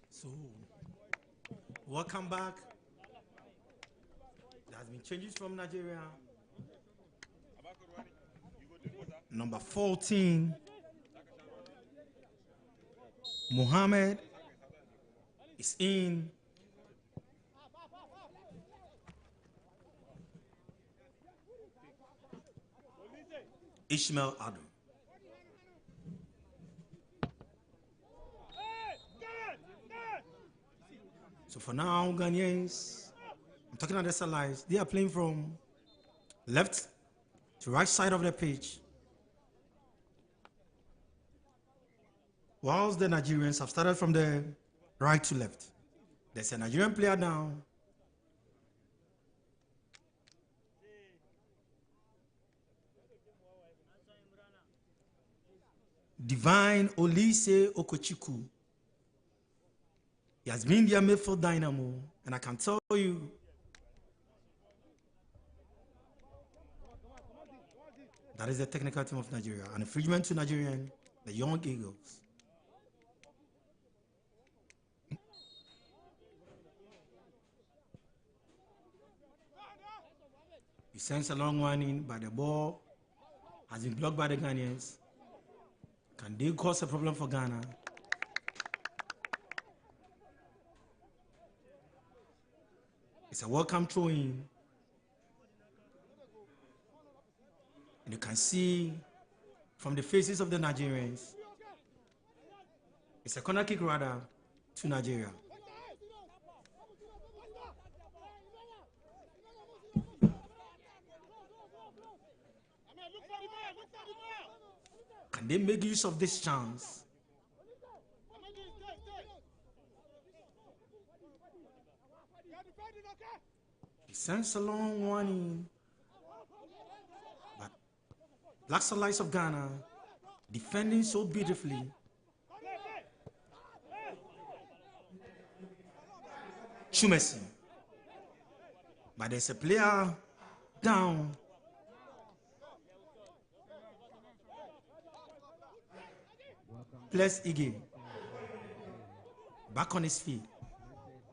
Speaker 14: So, welcome back. There has been changes from Nigeria. Number 14, Mohammed is in. Ishmael Adam. So for now, Ghanaians, I'm talking about the allies, they are playing from left to right side of the pitch. Whilst the Nigerians have started from the right to left. There's a Nigerian player down. Divine Olise Okochiku. He has been their midfield dynamo, and I can tell you that is the technical team of Nigeria. An infringement to Nigerian, the Young Eagles. He sends a long one in, but the ball has been blocked by the Ghanaians. Can they cause a problem for Ghana? It's a welcome throw in. And you can see from the faces of the Nigerians, it's a corner kick rather to Nigeria. Can they make use of this chance? He sends a long warning. But Black Starlights of Ghana defending so beautifully. Chumesi. But there's a player down. Bless Ige. Back on his feet.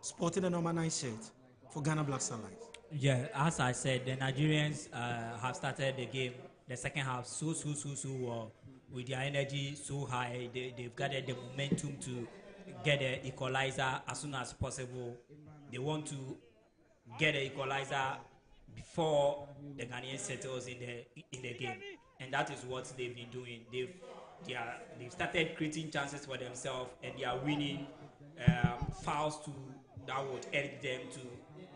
Speaker 14: Sporting a number 9 shirt for Ghana Black Starlights.
Speaker 15: Yeah, as I said, the Nigerians have started the game, the second half, so well, with their energy so high. They've gathered the momentum to get the equalizer as soon as possible. They want to get the equalizer before the Ghanaian settles in the game, and that is what they've been doing. They've started creating chances for themselves, and they are winning fouls that would help them to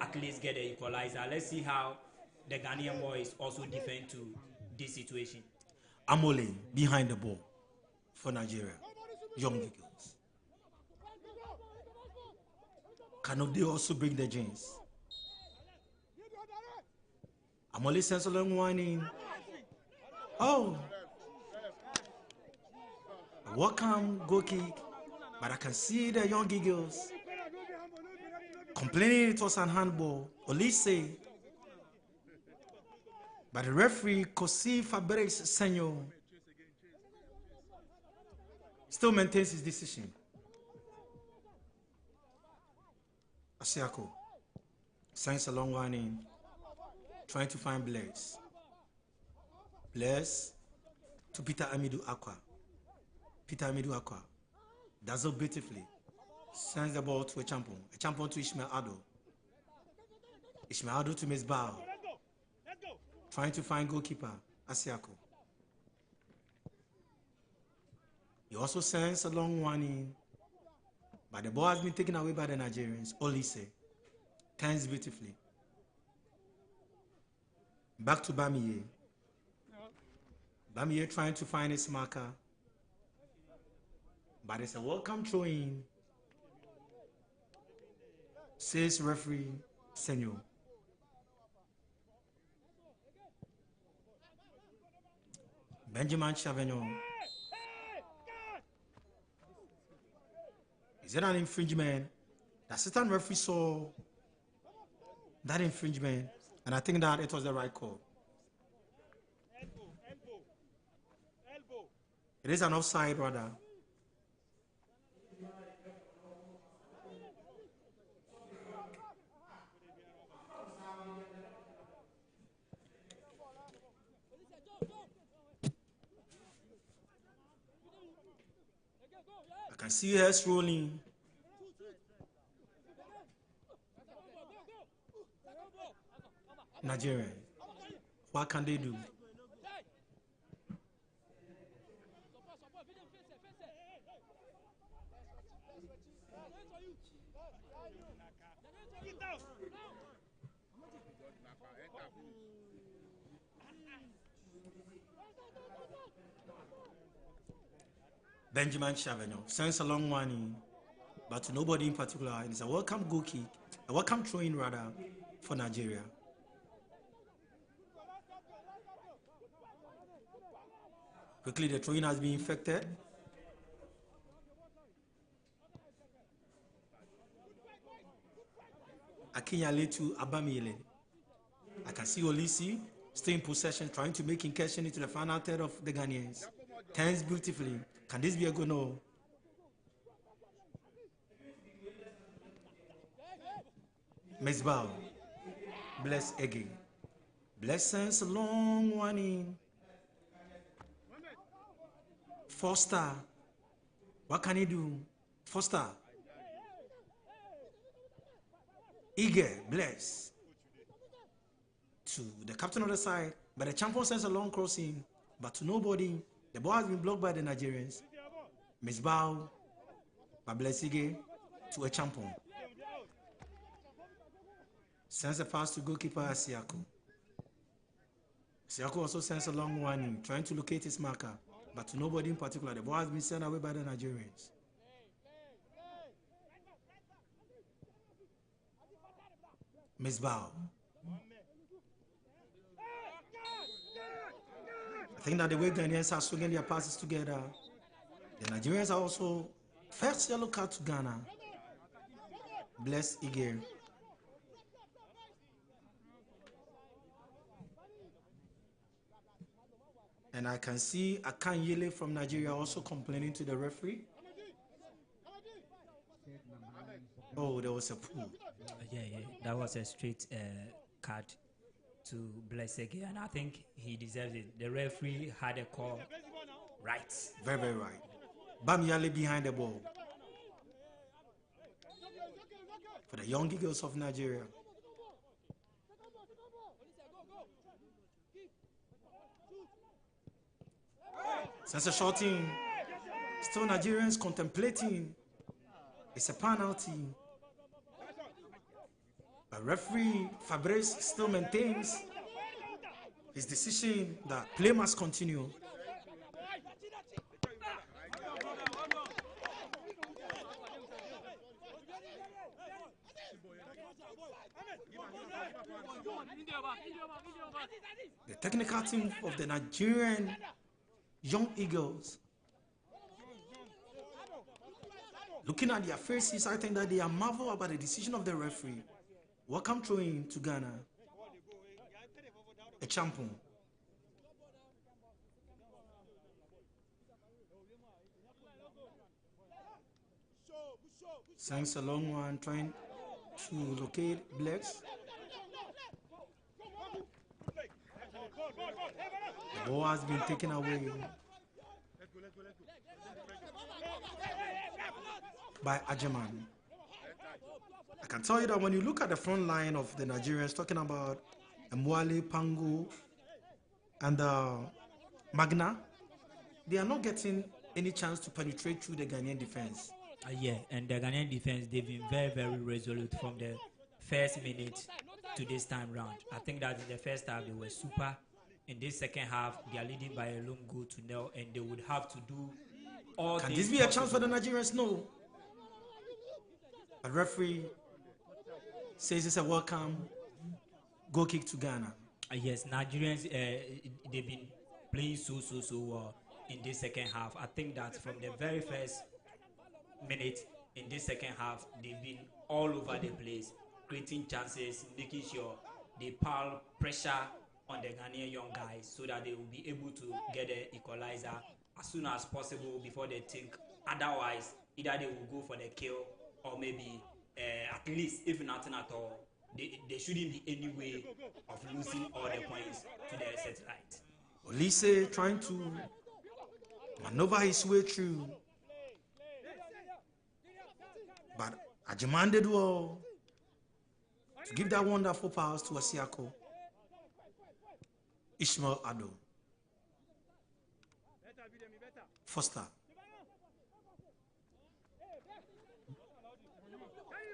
Speaker 15: at least get the equalizer. Let's see how the Ghanaian boys also defend to this situation.
Speaker 14: Amole behind the ball for Nigeria. Young Eagles. Cannot they also bring the jeans? Amole sends a long whining. Oh. Welcome goal kick. But I can see the Young Eagles complaining it was an handball. Olise But the referee, Kosi Fabrice Senyo, still maintains his decision. Asiako sends a long one in, trying to find Blaise. Blaise to Peter Amidou Aqua. Peter Amidou Aqua does it beautifully. Sends the ball to a champion to Ishmael Ado. Ishmael Ado to Misbao. Trying to find goalkeeper, Asiako. He also sends a long one in, but the ball has been taken away by the Nigerians. Olise turns beautifully. Back to Bamiye. Bamiye trying to find his marker, but it's a welcome throw in, says referee Senyo. Benjamin Chavagnon. Is it an infringement? The assistant referee saw that infringement, and I think that it was the right call. It is an offside, rather. I can see her rolling. Nigeria, what can they do? Benjamin Chavagnon sends a long one in, but to nobody in particular. It's a welcome goal kick, a welcome throw in rather, for Nigeria. Quickly, the throw in has been infected. Akinyale to Abamile. I can see Olisi still in possession, trying to make incursion into the final third of the Ghanaians. Turns beautifully. Can this be a good no? Mesbao. Bless again. Bless sends a long one in. Foster. What can he do? Foster. Eager. Bless. To the captain of the side, but the champion sends a long crossing, but to nobody. The ball has been blocked by the Nigerians. Misbao, Bablesige to a champion. Sends a pass to goalkeeper Asiako. Asiako also sends a long one in, trying to locate his marker, but to nobody in particular. The ball has been sent away by the Nigerians. Misbao. I think that the way Ghanaians are swinging their passes together, the Nigerians are also first yellow card to Ghana. Bless Iger. And I can see Akanyele from Nigeria also complaining to the referee. Oh, there was a pull.
Speaker 15: Yeah, that was a straight card to Blessege, and I think he deserves it. The referee had a call right.
Speaker 14: Very, very right. Bamiale behind the ball. For the young Eagles of Nigeria. Since a short in, still Nigerians contemplating. It's a penalty. But referee Fabrice still maintains his decision that play must continue. The technical team of the Nigerian Young Eagles, looking at their faces, I think that they are marveled about the decision of the referee. Welcome throwing to Ghana. A Champon. Sends a long one, trying to locate Blacks. The ball has been taken away by Ajaman. I can tell you that when you look at the front line of the Nigerians, talking about Mwale, Pango, and Magna, they are not getting any chance to penetrate through the Ghanaian defense.
Speaker 15: Yeah, and the Ghanaian defense, they've been very, very resolute from the first minute to this time round. I think that in the first half, they were super. In this second half, they are leading by a long goal to nil, and they would have to do all
Speaker 14: Can
Speaker 15: things
Speaker 14: this be a
Speaker 15: possible.
Speaker 14: chance for the Nigerians? No. A referee says it's a welcome goal kick to Ghana.
Speaker 15: Yes, Nigerians, they've been playing so well in this second half. I think that from the very first minute in this second half, they've been all over the place, creating chances, making sure they pile pressure on the Ghanaian young guys so that they will be able to get the equalizer as soon as possible before they think otherwise. Either they will go for the kill or maybe at least, if nothing at all, there shouldn't be any way of losing all the points to the satellite.
Speaker 14: Olise trying to maneuver his way through, but Ajaman did well to give that wonderful pass to Asiako. Ishmael Ado. Foster.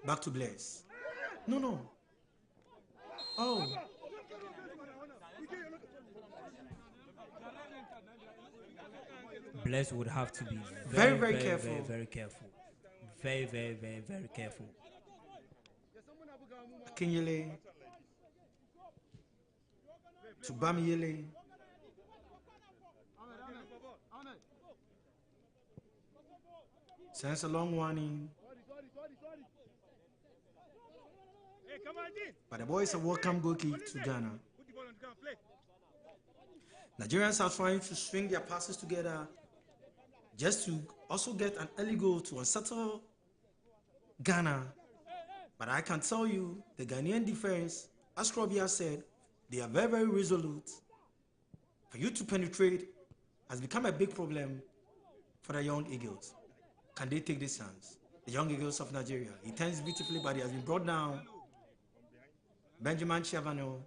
Speaker 14: Back to Blaise. No. Oh.
Speaker 15: Blaise would have to be
Speaker 14: very careful.
Speaker 15: Very careful. Very careful.
Speaker 14: Akinyele. To Bamiyele. Sends a long one in. But the boys are welcome goal kick to Ghana. Nigerians are trying to string their passes together just to also get an early goal to unsettle Ghana. But I can tell you, the Ghanaian defense, as Krobia said, they are very resolute. For you to penetrate has become a big problem for the young Eagles. Can they take this chance? The young Eagles of Nigeria. He turns beautifully, but he has been brought down. Benjamin Chiavano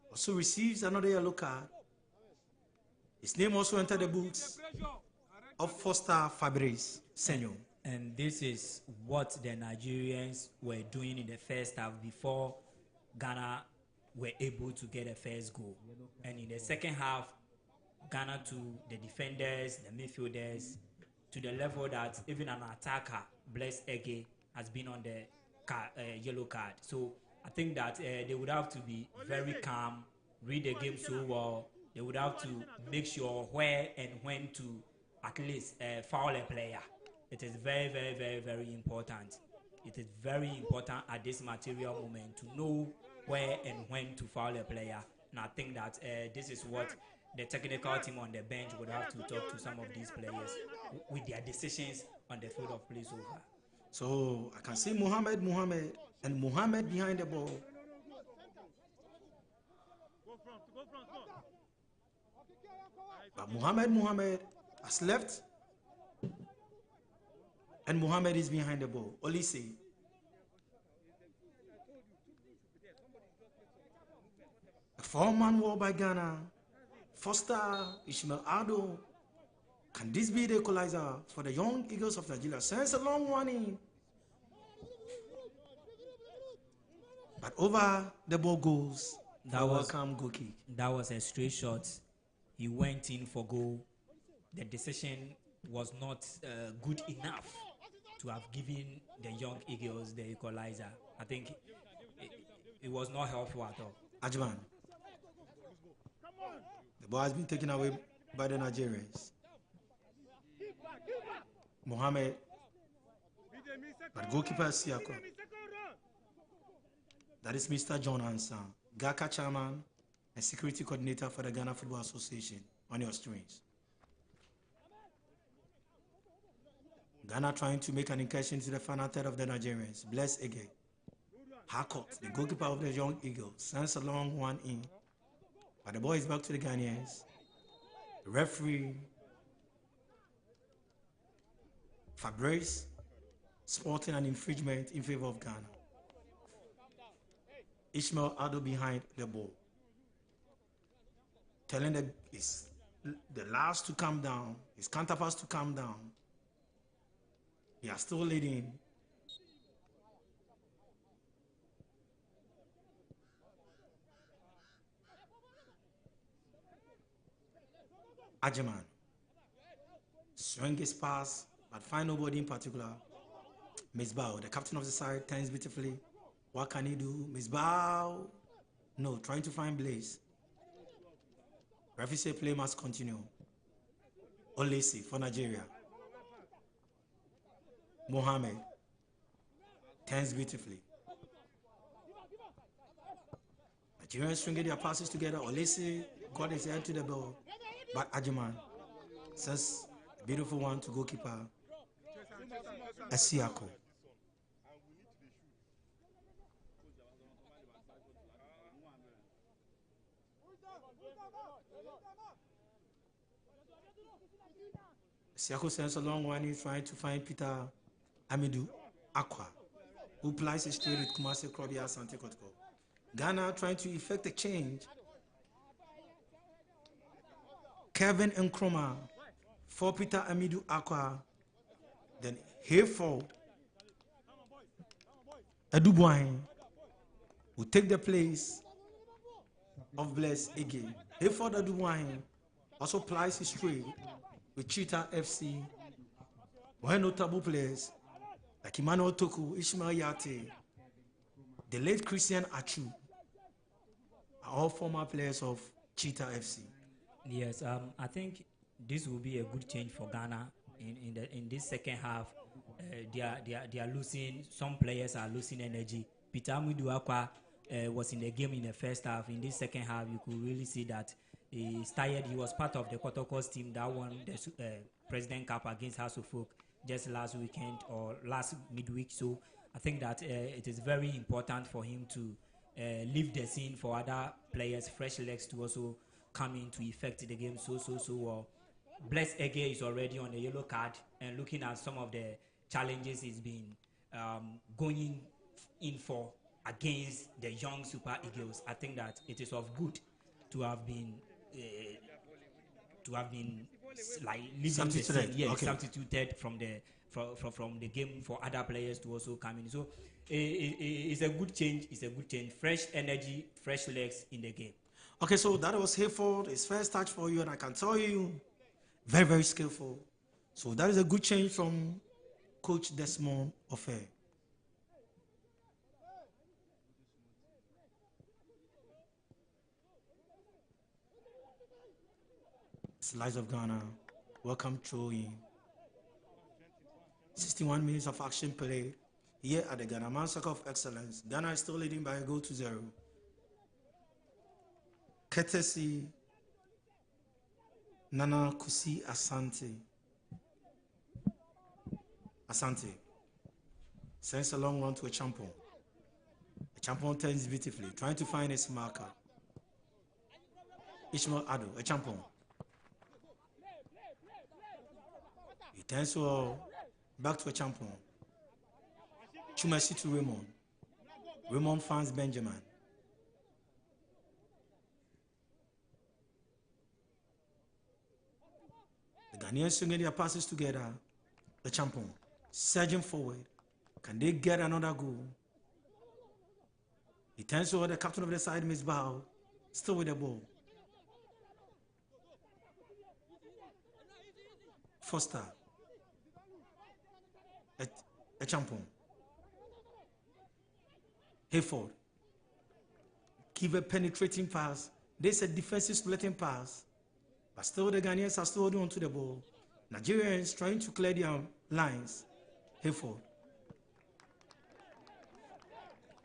Speaker 14: also receives another yellow card. His name also entered the books of Foster Fabrice Senior.
Speaker 15: And this is what the Nigerians were doing in the first half before Ghana were able to get a first goal. And in the second half, Ghana to the defenders, the midfielders, to the level that even an attacker, Blaise Ege, has been on the yellow card. So I think that they would have to be very calm, read the game so well. They would have to make sure where and when to at least foul a player. It is very important. It is very important at this material moment to know where and when to foul a player. And I think that this is what the technical team on the bench would have to talk to some of these players with their decisions on the field of play so far.
Speaker 14: So I can see Mohamed and Mohamed behind the ball. But Mohamed has left, and Mohamed is behind the ball. Olise. A 4-man war by Ghana. Foster, Ishmael Ado. Can this be the equalizer for the young Eagles of Nigeria? Sends a long one in. But over the ball goes.
Speaker 15: That was a straight shot. He went in for goal. The decision was not good enough to have given the young Eagles the equalizer. I think it was not helpful at all.
Speaker 14: Ajman. The ball has been taken away by the Nigerians. Mohamed. But goalkeeper Siako. That is Mr. John Hansan. Gaka Chairman a security coordinator for the Ghana Football Association, on your screens. Ghana trying to make an incursion to the final third of the Nigerians. Bless again. Harcourt, the goalkeeper of the Young Eagles, sends a long one in. But the ball is back to the Ghanaians. The referee, Fabrice, sporting an infringement in favor of Ghana. Ishmael Ado behind the ball, telling the last to come down, his counterparts to come down. They are still leading. Ajiman swing his pass, but find nobody in particular. Misbah, the captain of the side, turns beautifully. What can he do? Misbah, no, trying to find Blaze. Referee say play must continue. Olesi for Nigeria. Mohammed turns beautifully. Nigerians stringing their passes together. Olesi got his head to the ball, but Ajiman sends a beautiful one to goalkeeper Asiako. Siako sends a long one. He's trying to find Peter Amidou Aqua, who plies his trade with Kumasi Krobia Asante Kotoko. Ghana trying to effect a change. Kevin Nkrumah for Peter Amidou Aqua. Then Hayford Edubwine will take the place of Bless again. Hayford Edubwine also plies his trade with Cheetah FC. When notable players like Emmanuel Toku, Ishmael Yate, the late Christian Achu are all former players of Cheetah FC.
Speaker 15: Yes, I think this will be a good change for Ghana in this second half. They are losing. Some players are losing energy. Peter Amidou Aqua was in the game in the first half. In this second half, you could really see that he's tired. He was part of the Kotoko's team that won the President Cup against House of Folk just last weekend or last midweek. So I think that it is very important for him to leave the scene for other players, fresh legs, to also come in to effect the game so well. Bless Ege is already on the yellow card, and looking at some of the challenges he's been going in for against the young Super Eagles, I think that it is of good to have been like leaving the scene, substituted from the game for other players to also come in. So it's a good change. It's a good change. Fresh energy, fresh legs in the game.
Speaker 14: Okay, so that was Hayford, his first touch for you, and I can tell you, very, very skillful. So that is a good change from Coach Desmond Ofe. Slice of Ghana, welcome throw in. 61 minutes of action play here at the Ghana Man Soccer of Excellence. Ghana is still leading by a goal to 0. Courtesy Nana Kusi Asante. Asante sends a long run to a champion. A champion turns beautifully, trying to find his marker. Ishmael Ado, a champion. He turns back to a champion. Chumasi to Raymond. Raymond finds Benjamin. The Ghanaians swinging their passes together. The champion surging forward. Can they get another goal? He turns over the captain of the side, Miss Bao, still with the ball. Foster. A champion. Hayford. Give a penetrating pass. There's a defensive splitting pass. But still the Ghanaians are still holding on to the ball. Nigerians trying to clear their lines. Hayford.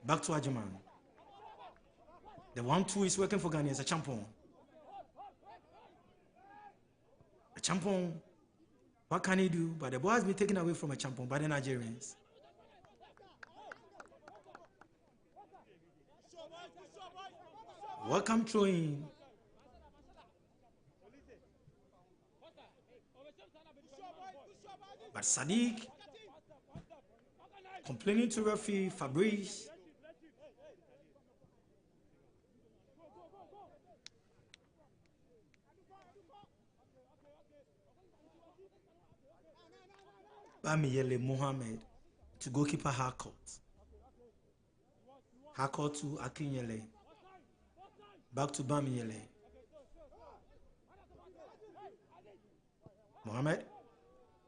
Speaker 14: Back to Ajiman. The 1-2 is working for Ghana as a champion. A champion, what can he do? But the ball has been taken away from a champion by the Nigerians. Welcome throwing. But Sadiq complaining to referee Fabrice. Bamiyele Mohammed to goalkeeper Harcourt. Harcourt to Akinyele. Back to Bamiyele. Mohammed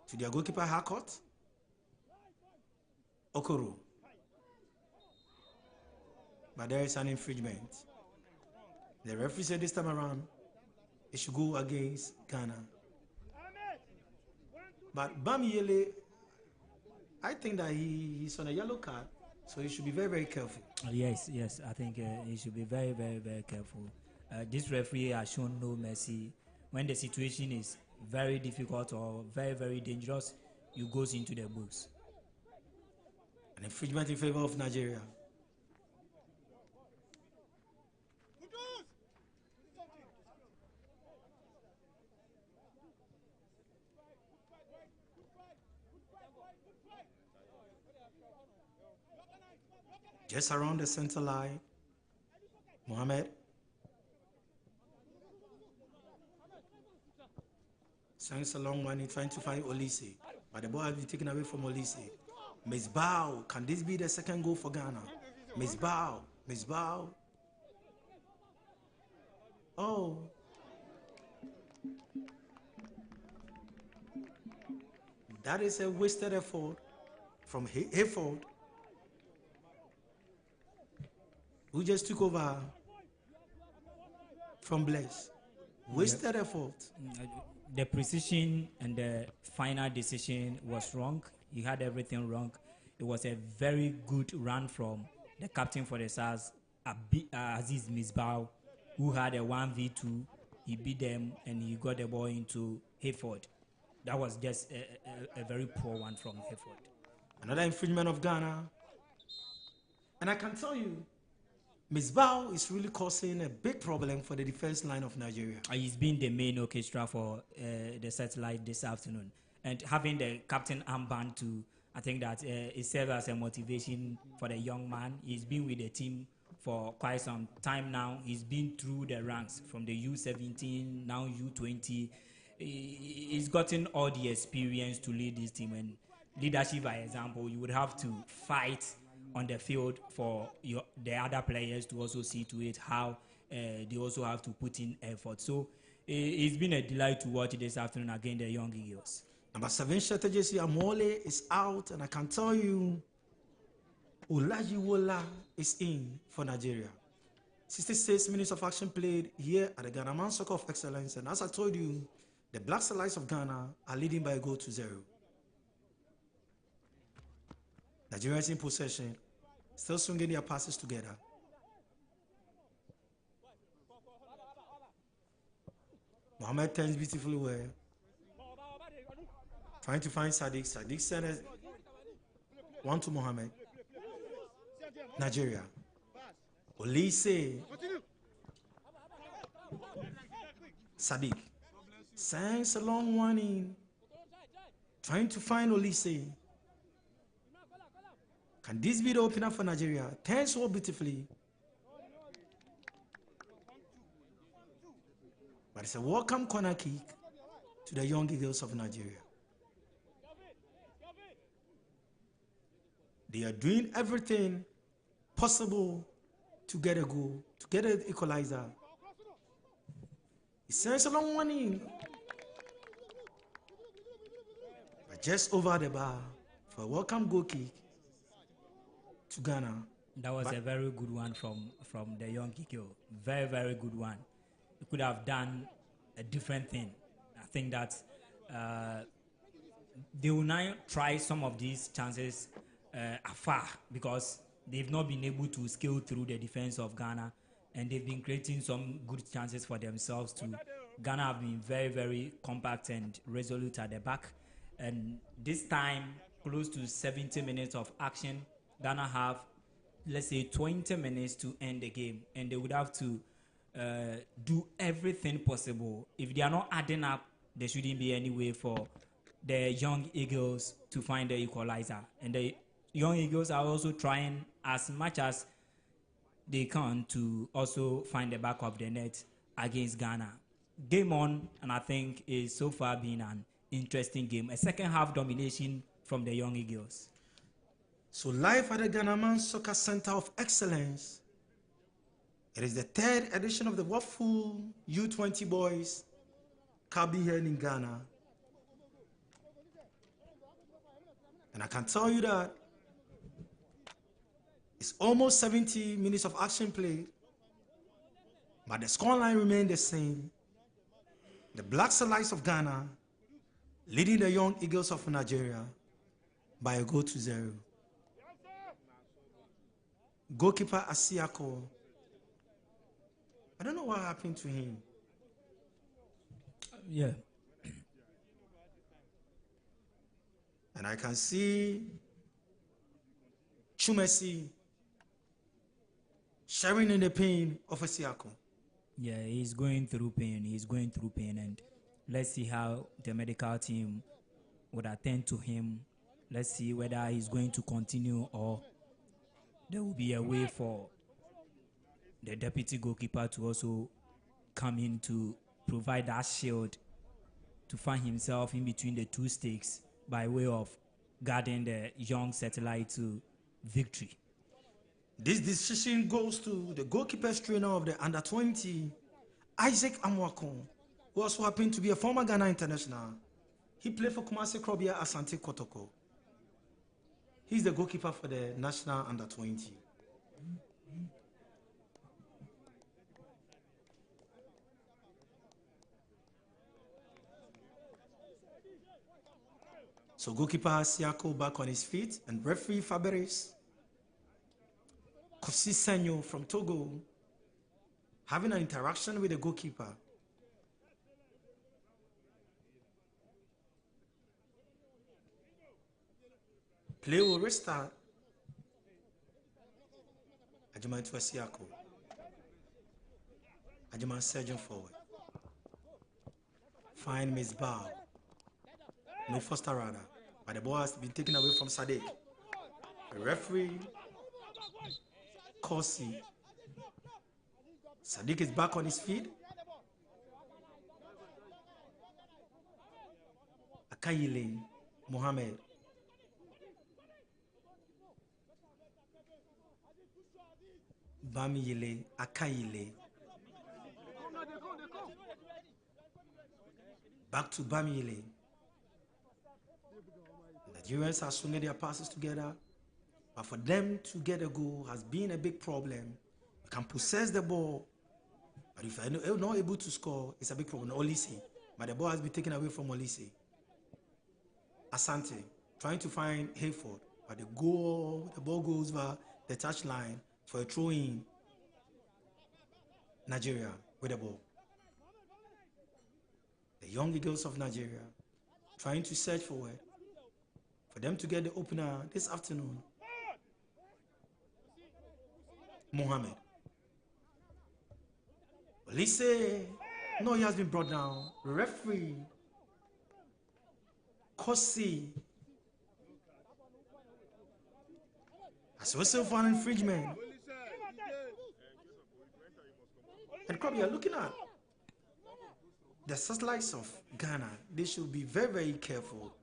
Speaker 14: to their goalkeeper Harcourt. Okoro. But there is an infringement. The referee said this time around it should go against Ghana. But Bamiyele, I think that he's on a yellow card, so he should be very, very careful.
Speaker 15: Yes, I think he should be very, very, very careful. This referee has shown no mercy. When the situation is very difficult or very, very dangerous, he goes into the books.
Speaker 14: An infringement in favor of Nigeria. Just around the center line, Mohammed. Sends a long one, trying to find Olise. But the ball has been taken away from Olise. Misbah, can this be the second goal for Ghana? Misbah. Oh. That is a wasted effort from Hayford, who just took over from Blaise. Wasted effort.
Speaker 15: The precision and the final decision was wrong. He had everything wrong. It was a very good run from the captain for the SARS, Aziz Misbah, who had a 1v2. He beat them and he got the ball into Hayford. That was just a very poor one from Hayford.
Speaker 14: Another infringement of Ghana. And I can tell you, Misbah is really causing a big problem for the defense line of Nigeria.
Speaker 15: He's been the main orchestra for the satellite this afternoon. And having the captain armband too, I think that it serves as a motivation for the young man. He's been with the team for quite some time now. He's been through the ranks from the U-17, now U-20. He's gotten all the experience to lead this team. And leadership, by example, you would have to fight on the field for the other players to also see to it how they also have to put in effort. So it's been a delight to watch this afternoon against the Young Eagles.
Speaker 14: Number 7 strategist Amole is out, and I can tell you, Olajiwola is in for Nigeria. 66 minutes of action played here at the Ghana Man Soccer of Excellence, and as I told you, the Black Stars of Ghana are leading by a goal to 0. Nigeria is in possession, still swinging their passes together. Mohammed turns beautifully well. Trying to find Sadiq. Sadiq sent it. One to Mohammed. Nigeria. Olise. Sadiq. Sends a long one in. Trying to find Olise. Can this be the opener for Nigeria? Turns so beautifully. But it's a welcome corner kick to the Young Eagles of Nigeria. They are doing everything possible to get a goal, to get an equalizer. He sends a long one in. But just over the bar for a welcome goal kick to Ghana.
Speaker 15: That was a very good one from the Young Eagle. Very, very good one. He could have done a different thing. I think that they will now try some of these chances afar because they've not been able to scale through the defense of Ghana. and they've been creating some good chances for themselves too. Ghana have been very, very compact and resolute at the back. And this time, close to 70 minutes of action, Ghana have, let's say, 20 minutes to end the game. And they would have to do everything possible. If they are not adding up, there shouldn't be any way for the Young Eagles to find the equalizer. And the Young Eagles are also trying as much as they can to also find the back of the net against Ghana. Game on, and I think it's so far been an interesting game. A second half domination from the Young Eagles.
Speaker 14: So live at the Ghana Soccer Center of Excellence, it is the third edition of the Wafu U20 Boys Cup here in Ghana. And I can tell you that it's almost 70 minutes of action played, but the scoreline remained the same. The Black Stars of Ghana leading the Young Eagles of Nigeria by a goal to 0. Goalkeeper Asiako, I don't know what happened to him.
Speaker 15: Yeah.
Speaker 14: And I can see Chumesi sharing in the pain of Asiako.
Speaker 15: Yeah, he's going through pain. He's going through pain, and let's see how the medical team would attend to him. Let's see whether he's going to continue or there will be a way for the deputy goalkeeper to also come in to provide that shield to find himself in between the two stakes by way of guarding the young satellite to victory.
Speaker 14: This decision goes to the goalkeeper's trainer of the under-20, Isaac Amwakon, who also happened to be a former Ghana international. He played for Kumasi Krobia Asante Kotoko. He's the goalkeeper for the national under-20. So goalkeeper Siako back on his feet, and referee Faberes Kosi Senyo from Togo having an interaction with the goalkeeper. Play will restart. Ajuman to Siako. Ajuman surging forward. Find Miss Bao. No Foster rather. But the ball has been taken away from Sadiq. The referee, Kosi. Sadiq is back on his feet. Akayile Mohammed. Bamiyele Akayile. Back to Bamiyele. Nigerians are swinging their passes together, but for them to get a goal has been a big problem. You can possess the ball, but if you're not able to score, it's a big problem. Olise, but the ball has been taken away from Olise. Asante trying to find Hayford, but the ball goes over the touchline for a throw-in. Nigeria with the ball. The Young Eagles of Nigeria trying to search forward for them to get the opener this afternoon. Mohammed. Olise, no, he has been brought down. Referee Kosi as whistle for an infringement. And Krabby, you're looking at the satellites of Ghana. They should be very, very careful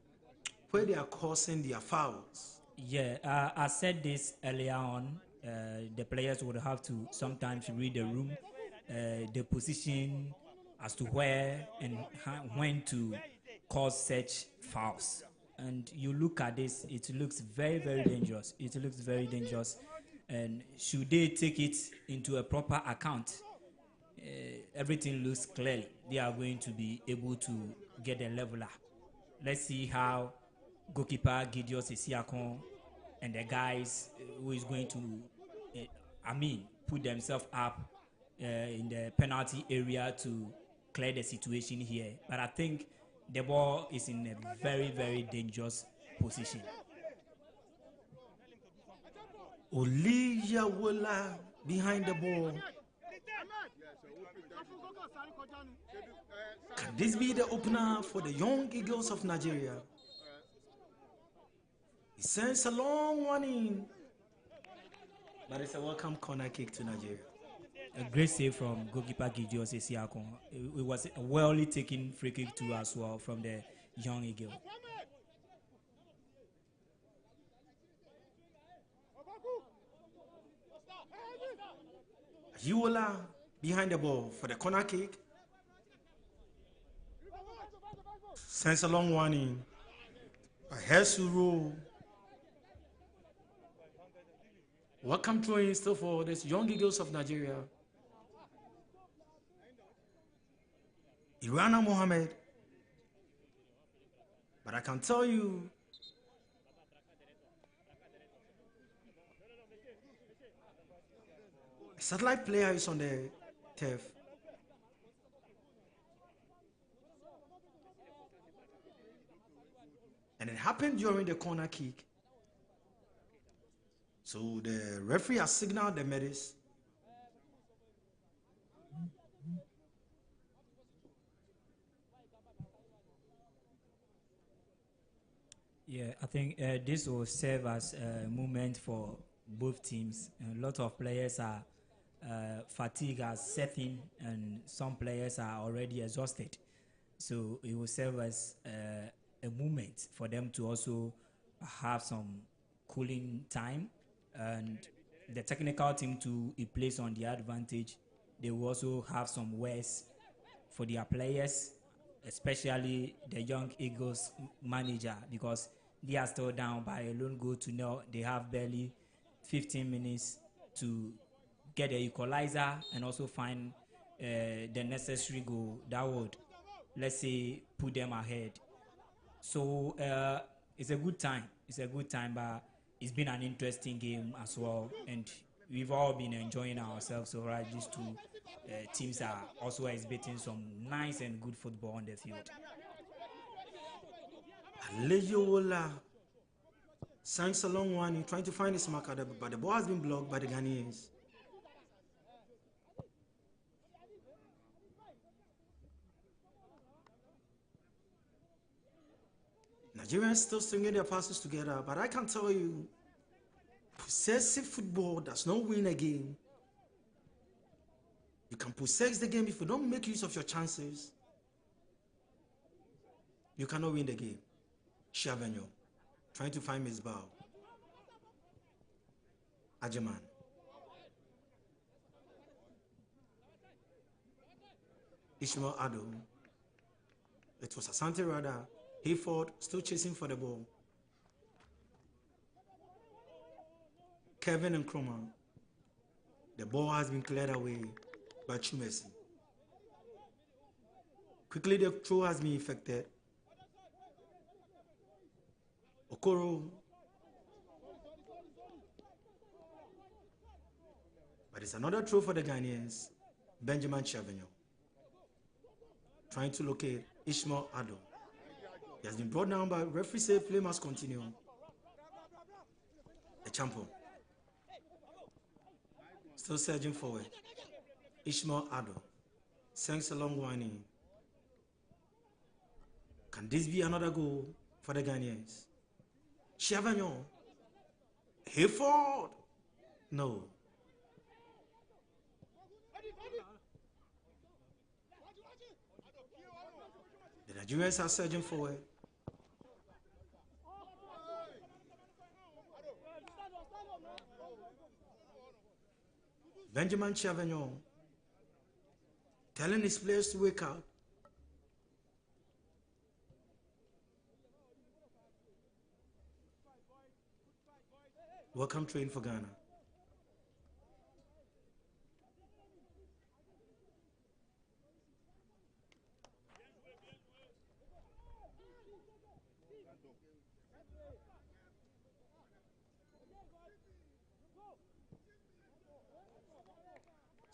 Speaker 14: where they are causing their fouls.
Speaker 15: Yeah, I said this earlier on. The players would have to sometimes read the room, the position as to where and when to cause such fouls. And you look at this, it looks very, very dangerous. It looks very dangerous. And should they take it into a proper account, everything looks clearly. They are going to be able to get a leveler. Let's see how goalkeeper Gideon Sesiakon and the guys who is going to, put themselves up in the penalty area to clear the situation here. But I think the ball is in a very, very dangerous position.
Speaker 6: Olivia Wola behind the ball. Can this be the opener for the young Eagles of Nigeria? He sends a long one in, but it's a welcome corner kick to Nigeria.
Speaker 15: A great save from goalkeeper Gideon Sesiakon. It was a well taken free kick too as well from the young Eagle.
Speaker 6: Yola behind the ball for the corner kick. Sends a long one in. Ahesuru. Welcome throwing still for this young Eagles of Nigeria. Irana Mohammed. But I can tell you, a satellite player is on the turf. And it happened during the corner kick. So the referee has signaled the medics.
Speaker 15: Yeah, I think this will serve as a moment for both teams. A lot of players are fatigue has set in, and some players are already exhausted. So it will serve as a moment for them to also have some cooling time, and the technical team to place on the advantage. They will also have some words for their players, especially the young Eagles manager, because they are still down by a lone goal to nil. They have barely 15 minutes to get the equalizer and also find the necessary goal that would, let's say, put them ahead. So it's a good time. It's a good time, but it's been an interesting game as well, and we've all been enjoying ourselves. So right, these two teams are also exhibiting some nice and good football on the field.
Speaker 6: Alejola signs a long one. He's trying to find his marker, but the ball has been blocked by the Ghanaians. Nigerians still stringing their passes together, but I can tell you, possessive football does not win a game. You can possess the game if you don't make use of your chances. You cannot win the game. Shavenyo, trying to find Miss Bow. Ajaman. Ishmael Ado. It was Asante Rada. Hayford still chasing for the ball. Kevin and Kroma. The ball has been cleared away by Chumesi. Quickly the throw has been effected. Okoro. But it's another throw for the Ghanaians. Benjamin Chavenyo. Trying to locate Ishmael Ado. He has been brought down by referee safe play must continue. The champion. Still surging forward. Ishmael Ado. Sends a long one in. Can this be another goal for the Ghanaians? Chavenyo. Hayford. No. The Nigerians are surging forward. Benjamin Chavenyo telling his players to wake up. Welcome train for Ghana.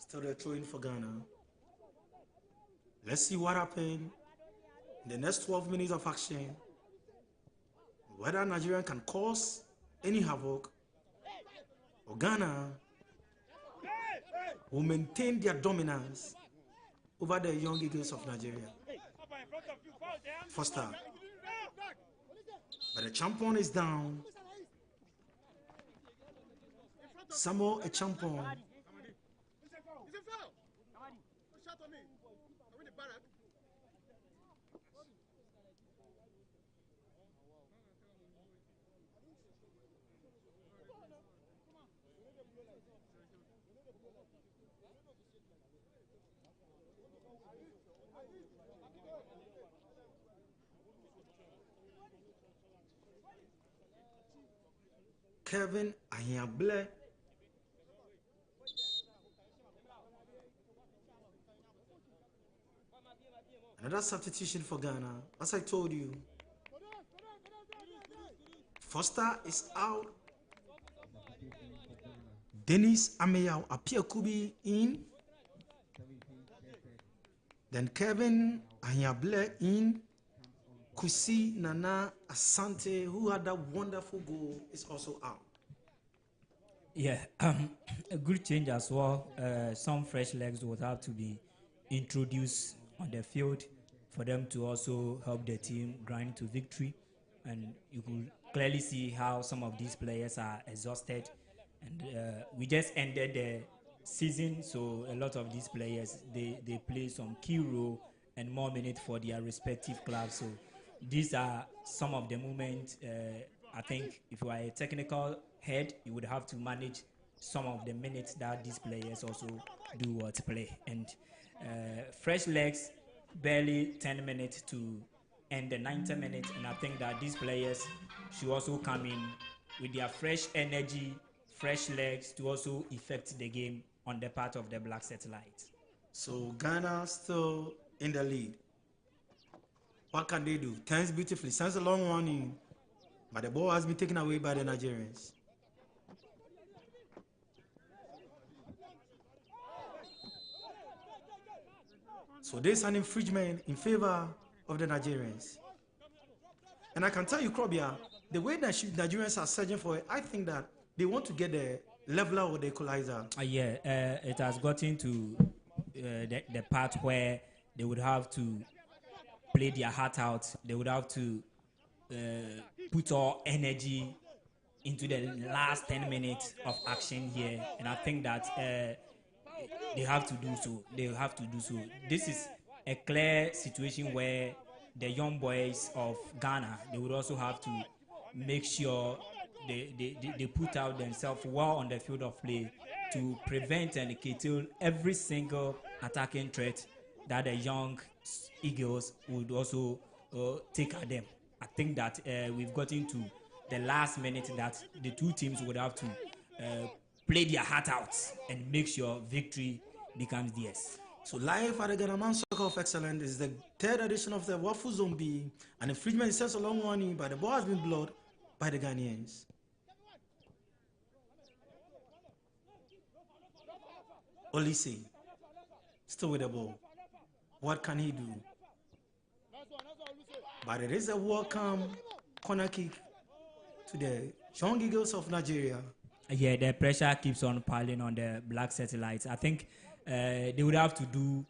Speaker 6: Still they're throwing for Ghana. Let's see what happens in the next 12 minutes of action. Whether Nigeria can cause any havoc or Ghana will maintain their dominance over the young Eagles of Nigeria. Foster. But the champion is down. Samuel a champion. Kevin Ahiable. Another substitution for Ghana. As I told you, Foster is out. Dennis Ameyao Apiakubi in. Then Kevin Ahiable in. Kusi Nana Asante, who had that wonderful goal, is also out.
Speaker 15: Yeah, a good change as well. Some fresh legs would have to be introduced on the field for them to also help the team grind to victory. And you could clearly see how some of these players are exhausted. And we just ended the season, so a lot of these players, they play some key role and more minutes for their respective clubs. So these are some of the moments. I think if you are a technical head, you would have to manage some of the minutes that these players also do what play. And fresh legs, barely 10 minutes to end the 90 minutes. And I think that these players should also come in with their fresh energy, fresh legs to also affect the game on the part of the Black Satellite.
Speaker 6: So Ghana still in the lead. What can they do? Turns beautifully, sends a long one in, but the ball has been taken away by the Nigerians. So there's an infringement in favor of the Nigerians. And I can tell you, Krobia, the way that Nigerians are searching for it, I think that they want to get the leveler or the equalizer.
Speaker 15: It has gotten to the part where they would have to play their heart out. They would have to put all energy into the last 10 minutes of action here. And I think that they have to do so. They have to do so. This is a clear situation where the young boys of Ghana, they would also have to make sure they put out themselves well on the field of play to prevent and curtail every single attacking threat that the young Eagles would also take at them. I think that we've gotten to the last minute that the two teams would have to play their heart out and make sure victory becomes theirs.
Speaker 6: So live at the Ghana Man Soccer of Excellence is the third edition of the Wafu Zombie. An infringement is a long warning, but the ball has been blocked by the Ghanaians. Olise, still with the ball. What can he do? But it is a welcome corner kick to the young Eagles of Nigeria.
Speaker 15: Yeah, the pressure keeps on piling on the Black Satellites. I think they would have to do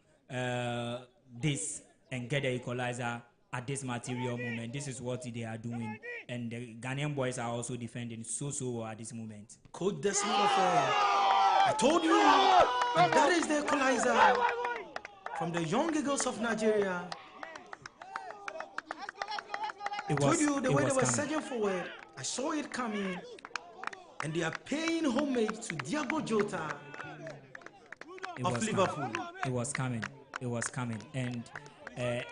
Speaker 15: this and get the equalizer at this material moment. This is what they are doing. And the Ghanaian boys are also defending so well at this moment.
Speaker 6: Coach Desmond I told you that is the equalizer from the young Eagles of Nigeria. I told you the way they were surging forward. I saw it coming. And they are paying homage to Diego Jota of Liverpool.
Speaker 15: It was coming. And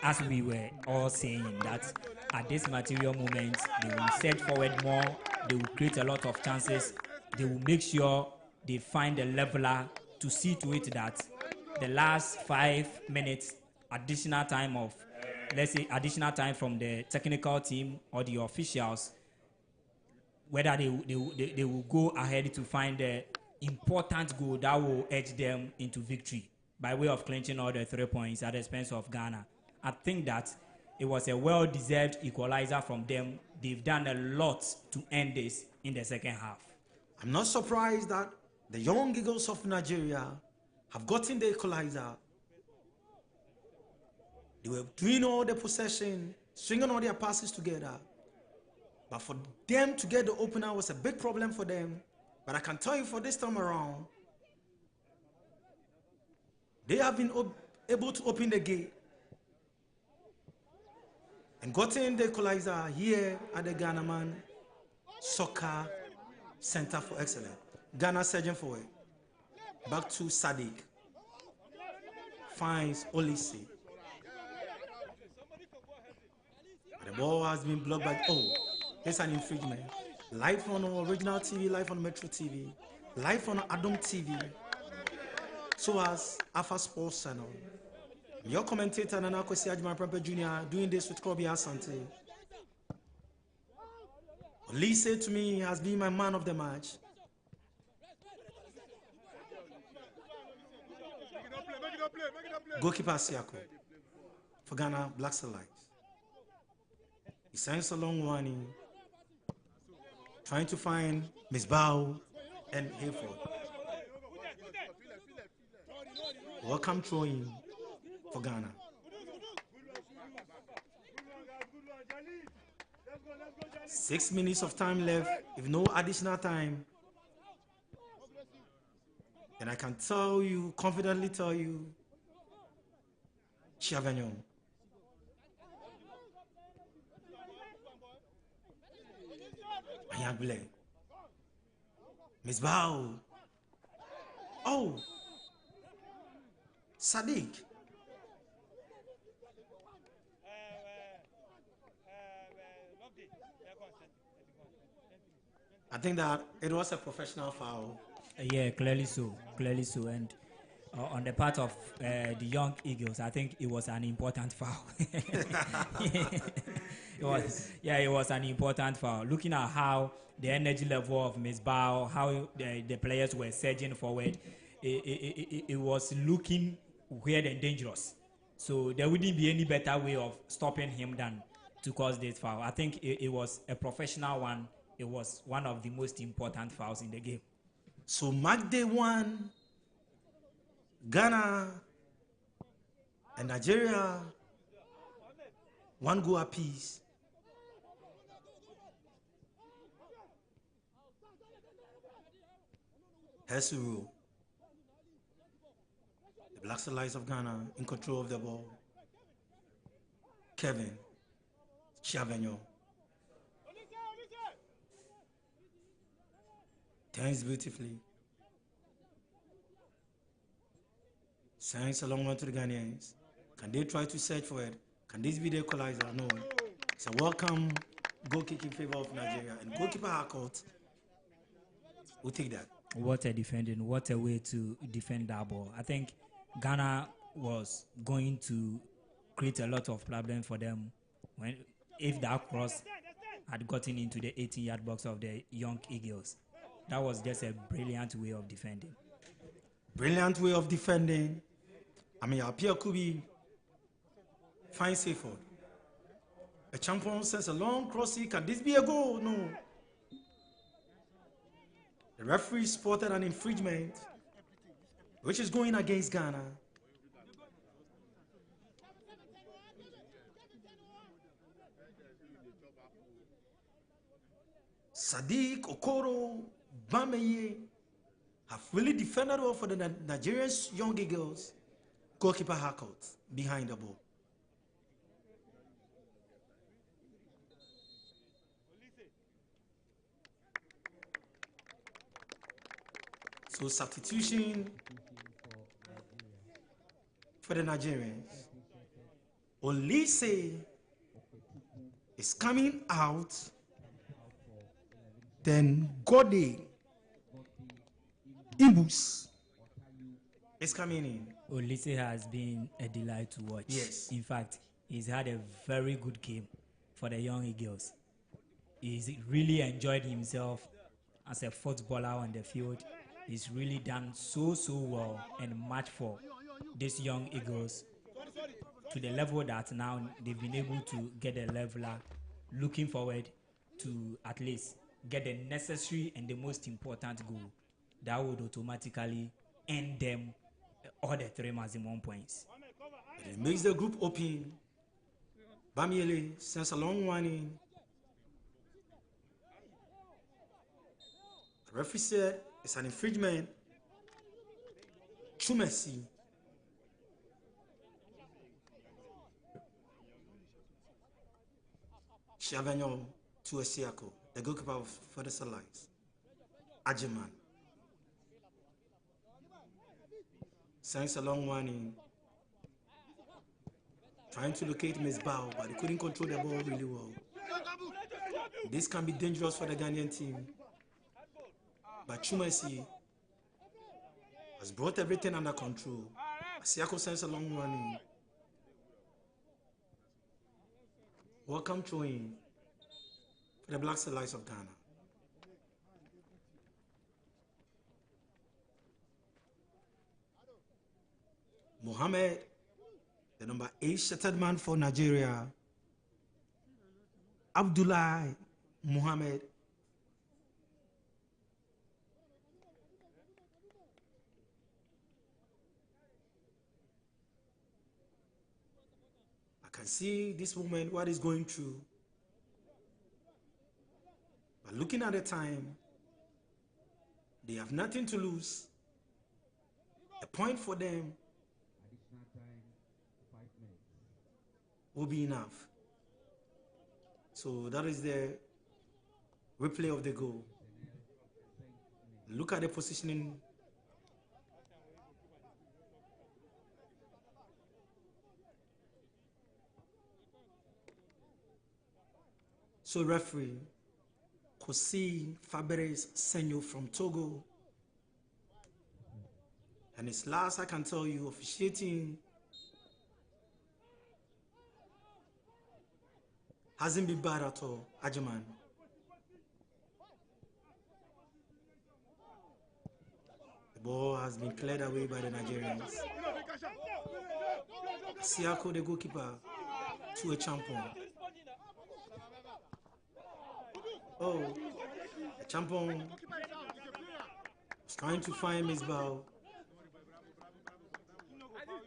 Speaker 15: as we were all saying that at this material moment, they will set forward more, they will create a lot of chances, they will make sure they find a leveler to see to it that the last 5 minutes additional time of, let's say additional time from the technical team or the officials, whether they will go ahead to find the important goal that will edge them into victory by way of clinching all the 3 points at the expense of Ghana. I think that it was a well-deserved equalizer from them. They've done a lot to end this in the second half.
Speaker 6: I'm not surprised that the young Eagles of Nigeria have gotten the equalizer. They were doing all the possession, stringing all their passes together. But for them to get the opener was a big problem for them. But I can tell you for this time around, they have been able to open the gate and gotten the equalizer here at the Ghana Man Soccer Center for Excellence. Ghana surging forward. Back to Sadiq. Finds Olise. The ball has been blocked by... Oh, it's an infringement. Live on Original TV, live on Metro TV, live on Adom TV, so as Alpha Sports Channel. Your commentator, Nana Kwesi Ajman Prempe Jr., doing this with Kobe Asante. Olise, to me, has been my man of the match. Goalkeeper Siako for Ghana Black Stars. He sends a long warning, trying to find Miss Bao and Hayford. Welcome throwing for Ghana. Six minutes of time left, if no additional time. And I can tell you, confidently tell you, Chiavenyon. Ayagbele. Miss Bao. Oh. Sadiq. I think that it was a professional foul.
Speaker 15: Yeah, clearly so. Clearly so. And on the part of the young Eagles, I think it was an important foul. It was an important foul. Looking at how the energy level of Miss Bao, how the players were surging forward, it was looking weird and dangerous. So there wouldn't be any better way of stopping him than to cause this foul. I think it was a professional one. It was one of the most important fouls in the game.
Speaker 6: So match day one, Ghana and Nigeria, one goal apiece. Hesu, the Black Stars of Ghana in control of the ball. Kevin Chiavenyon turns beautifully. Sends a long one to the Ghanaians. Can they try to search for it? Can this be the equalizer? No. It's a welcome goal kick in favor of Nigeria. And goalkeeper Harcourt will take that.
Speaker 15: What a defending, what a way to defend that ball. I think Ghana was going to create a lot of problems for them if that cross had gotten into the 18-yard box of the young Eagles. That was just a brilliant way of defending.
Speaker 6: Brilliant way of defending. I mean, Pierre Kubi finds Hayford. A champion sends a long cross. Can this be a goal? No. The referee spotted an infringement, which is going against Ghana. Sadiq, Okoro, Bameye have really defended well for the Nigerian young Eagles. Goalkeeper Harcourt behind the ball. So substitution for the Nigerians. Olise is coming out. Then Gode Imbus is coming in.
Speaker 15: Olise has been a delight to watch.
Speaker 6: Yes.
Speaker 15: In fact, he's had a very good game for the young Eagles. He's really enjoyed himself as a footballer on the field. He's really done so well and much for these young Eagles to the level that now they've been able to get a leveler. Looking forward to at least get the necessary and the most important goal that would automatically end them all the 3 maximum points.
Speaker 6: It makes the group open. Bamiele sends a long one in. The referee said it's an infringement. Chumesi. Chiavenyon to Esiako, the goalkeeper of Further Alliance. Ajiman sends a long one in. Trying to locate Miss Bao, but he couldn't control the ball really well. This can be dangerous for the Ghanaian team. But Chumesi has brought everything under control. Asiako sends a long one in. Welcome throwing for the Black Allies of Ghana. Mohammed, the number 8 shattered man for Nigeria. Abdullah Mohammed. I can see this woman, what is going through. But looking at the time, they have nothing to lose. A point for them will be enough. So that is the replay of the goal. Look at the positioning. So referee Kosi Faberes Senyo from Togo, and his last, I can tell you, officiating hasn't been bad at all. Ajiman. The ball has been cleared away by the Nigerians. Siako, the goalkeeper, to a champion. Oh, the champion was trying to find Miss Bao.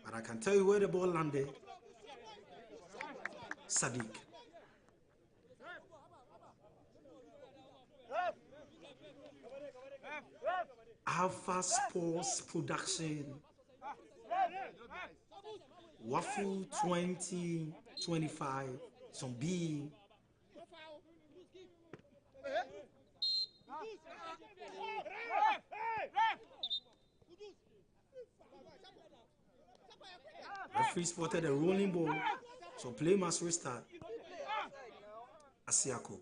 Speaker 6: But I can tell you where the ball landed. Sadiq. Alpha Sports Production. Wafu 2025. Some B. Referee spotted a rolling ball, so play must restart. Asiako.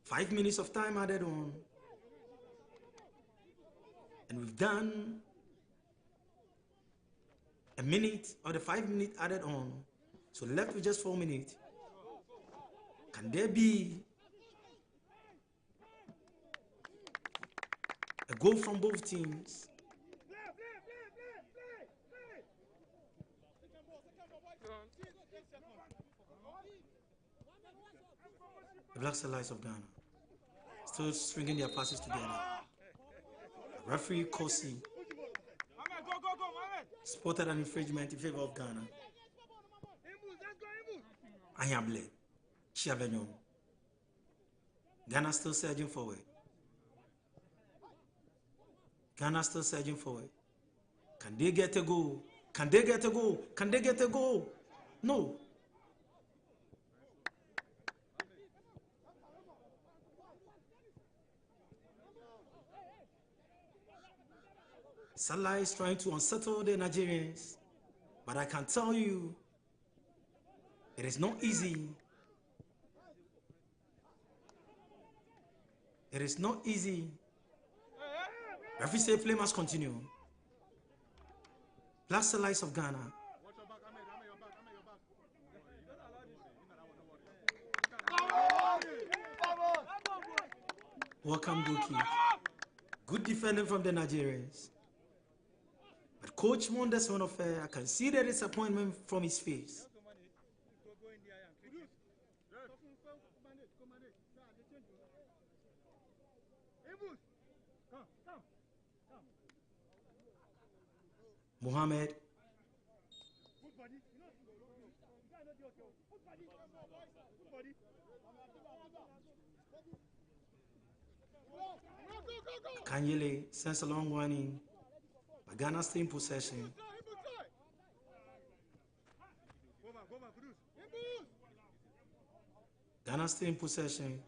Speaker 6: 5 minutes of time added on. And we've done a minute, or the 5 minutes added on. So left with just 4 minutes. Can there be a goal from both teams? The Black Allies of Ghana still stringing their passes together. Referee Kosi spotted an infringement in favor of Ghana. Ayable, Chiavenyon. Ghana still surging forward. Ghana still surging forward. Can they get a goal? Can they get a goal? Can they get a goal? No. Salah is trying to unsettle the Nigerians, but I can tell you, it is not easy. It is not easy. Referee say play must continue. Black Allies of Ghana. Welcome, goalkeeper. Good defending from the Nigerians. But Coach Mondes Honofair, I can see the disappointment from his face. Mohammed. Kanyele sends a long one in. But Ghana still in possession. Ghana still in possession.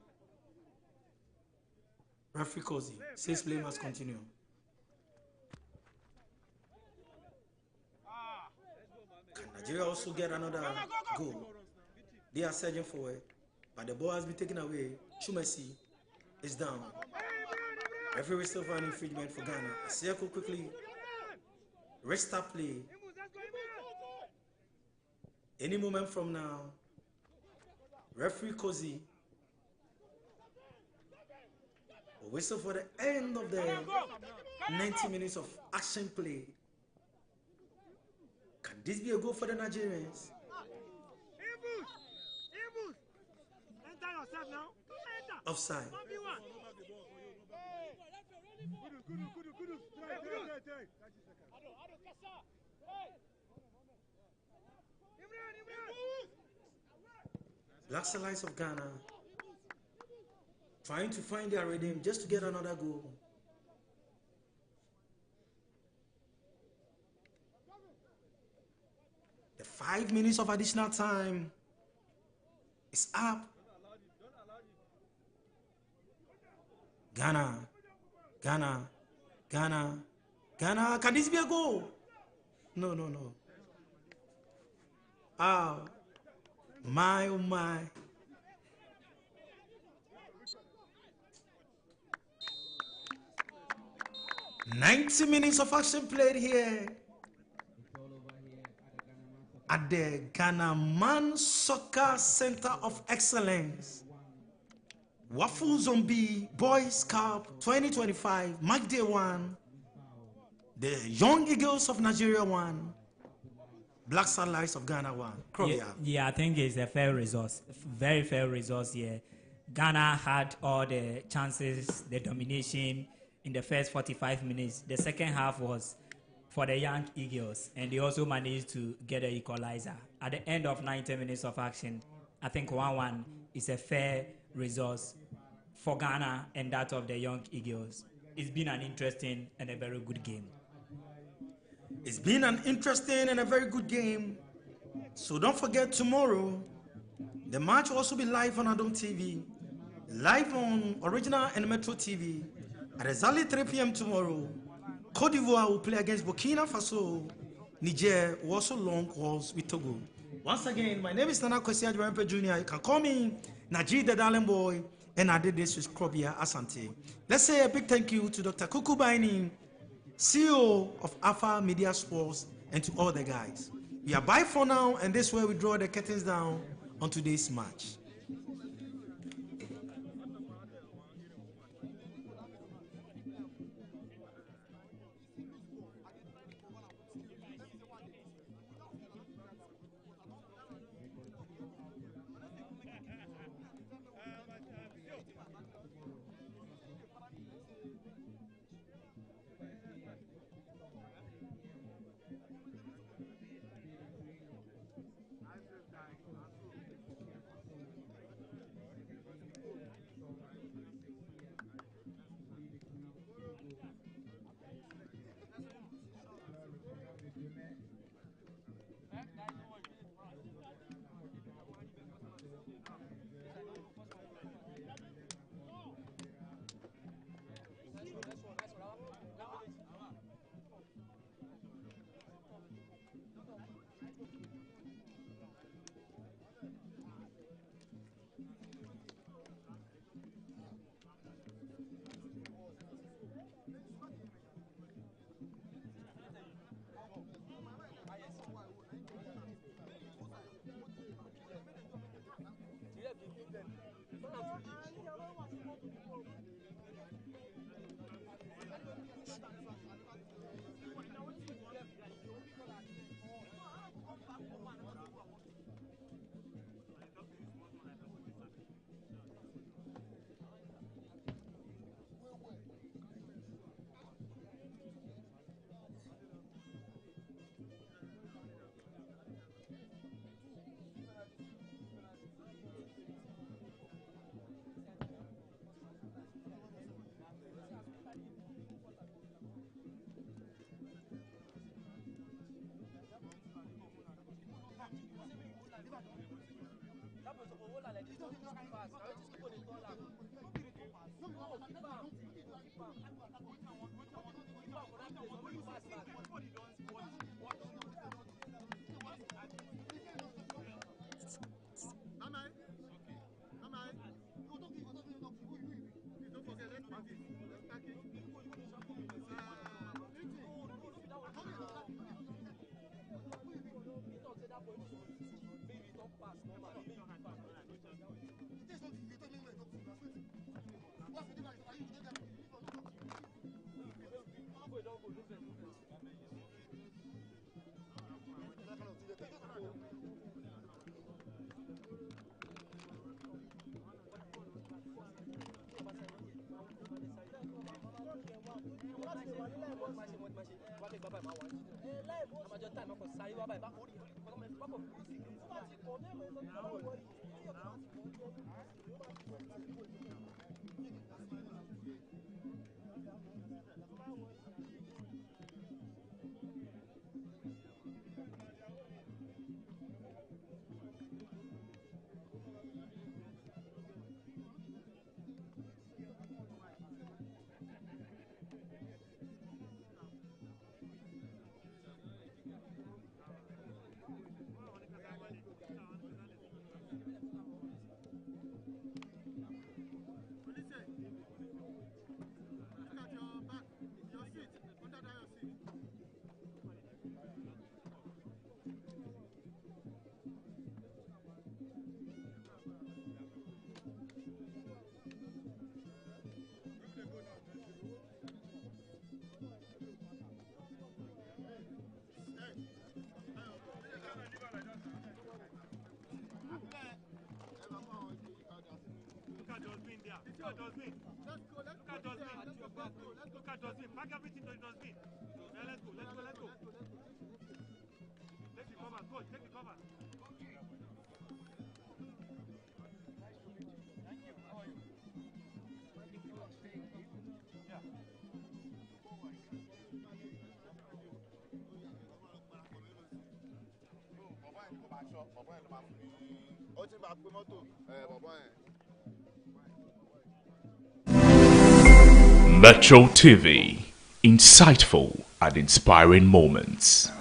Speaker 6: Referee Kozi says play must continue. Can Nigeria also get another goal? They are surging forward, but the ball has been taken away. Chumesi is down. Referee still for an infringement for Ghana. Asiako quickly restart play. Any moment from now, referee Kozi will whistle for the end of the 90 minutes of action play. Can this be a goal for the Nigerians? Offside. Black Alliance of Ghana trying to find their rhythm just to get another goal. The 5 minutes of additional time is up. Ghana. Can this be a goal? No. Ah, my, oh my. "90 minutes of action played here at the Ghana Man Soccer Center of Excellence. Wafu Zombie Boys Cup 2025, Match Day 1. The Young Eagles of Nigeria 1. Black Sunlights of Ghana 1.
Speaker 15: Yeah, I think it's a fair resource. Very fair resource here. Ghana had all the chances, the domination in the first 45 minutes. The second half was for the Young Eagles, and they also managed to get an equalizer. At the end of 90 minutes of action, I think 1-1 is a fair resource for Ghana and that of the Young Eagles. It's been an interesting and a very good game.
Speaker 6: It's been an interesting and a very good game. So don't forget, tomorrow, the match will also be live on Adom TV, live on Original and Metro TV at exactly 3 p.m. tomorrow. Cote d'Ivoire will play against Burkina Faso. Niger will also long walls with Togo. Once again, my name is Nana Kwesi Adwempe Jr. You can call me Najee the Darling Boy, and I did this with Krobia Asante. Let's say a big thank you to Dr. Kuku Baini, CEO of Alpha Media Sports, and to all the guys. We are bye for now, and this is where we draw the curtains down on today's match.
Speaker 1: Pack everything to the dustbin. Let's go. Take the cover. Go, take the cover. Thank you. How are you? Yeah.
Speaker 21: Metro TV, insightful and inspiring moments.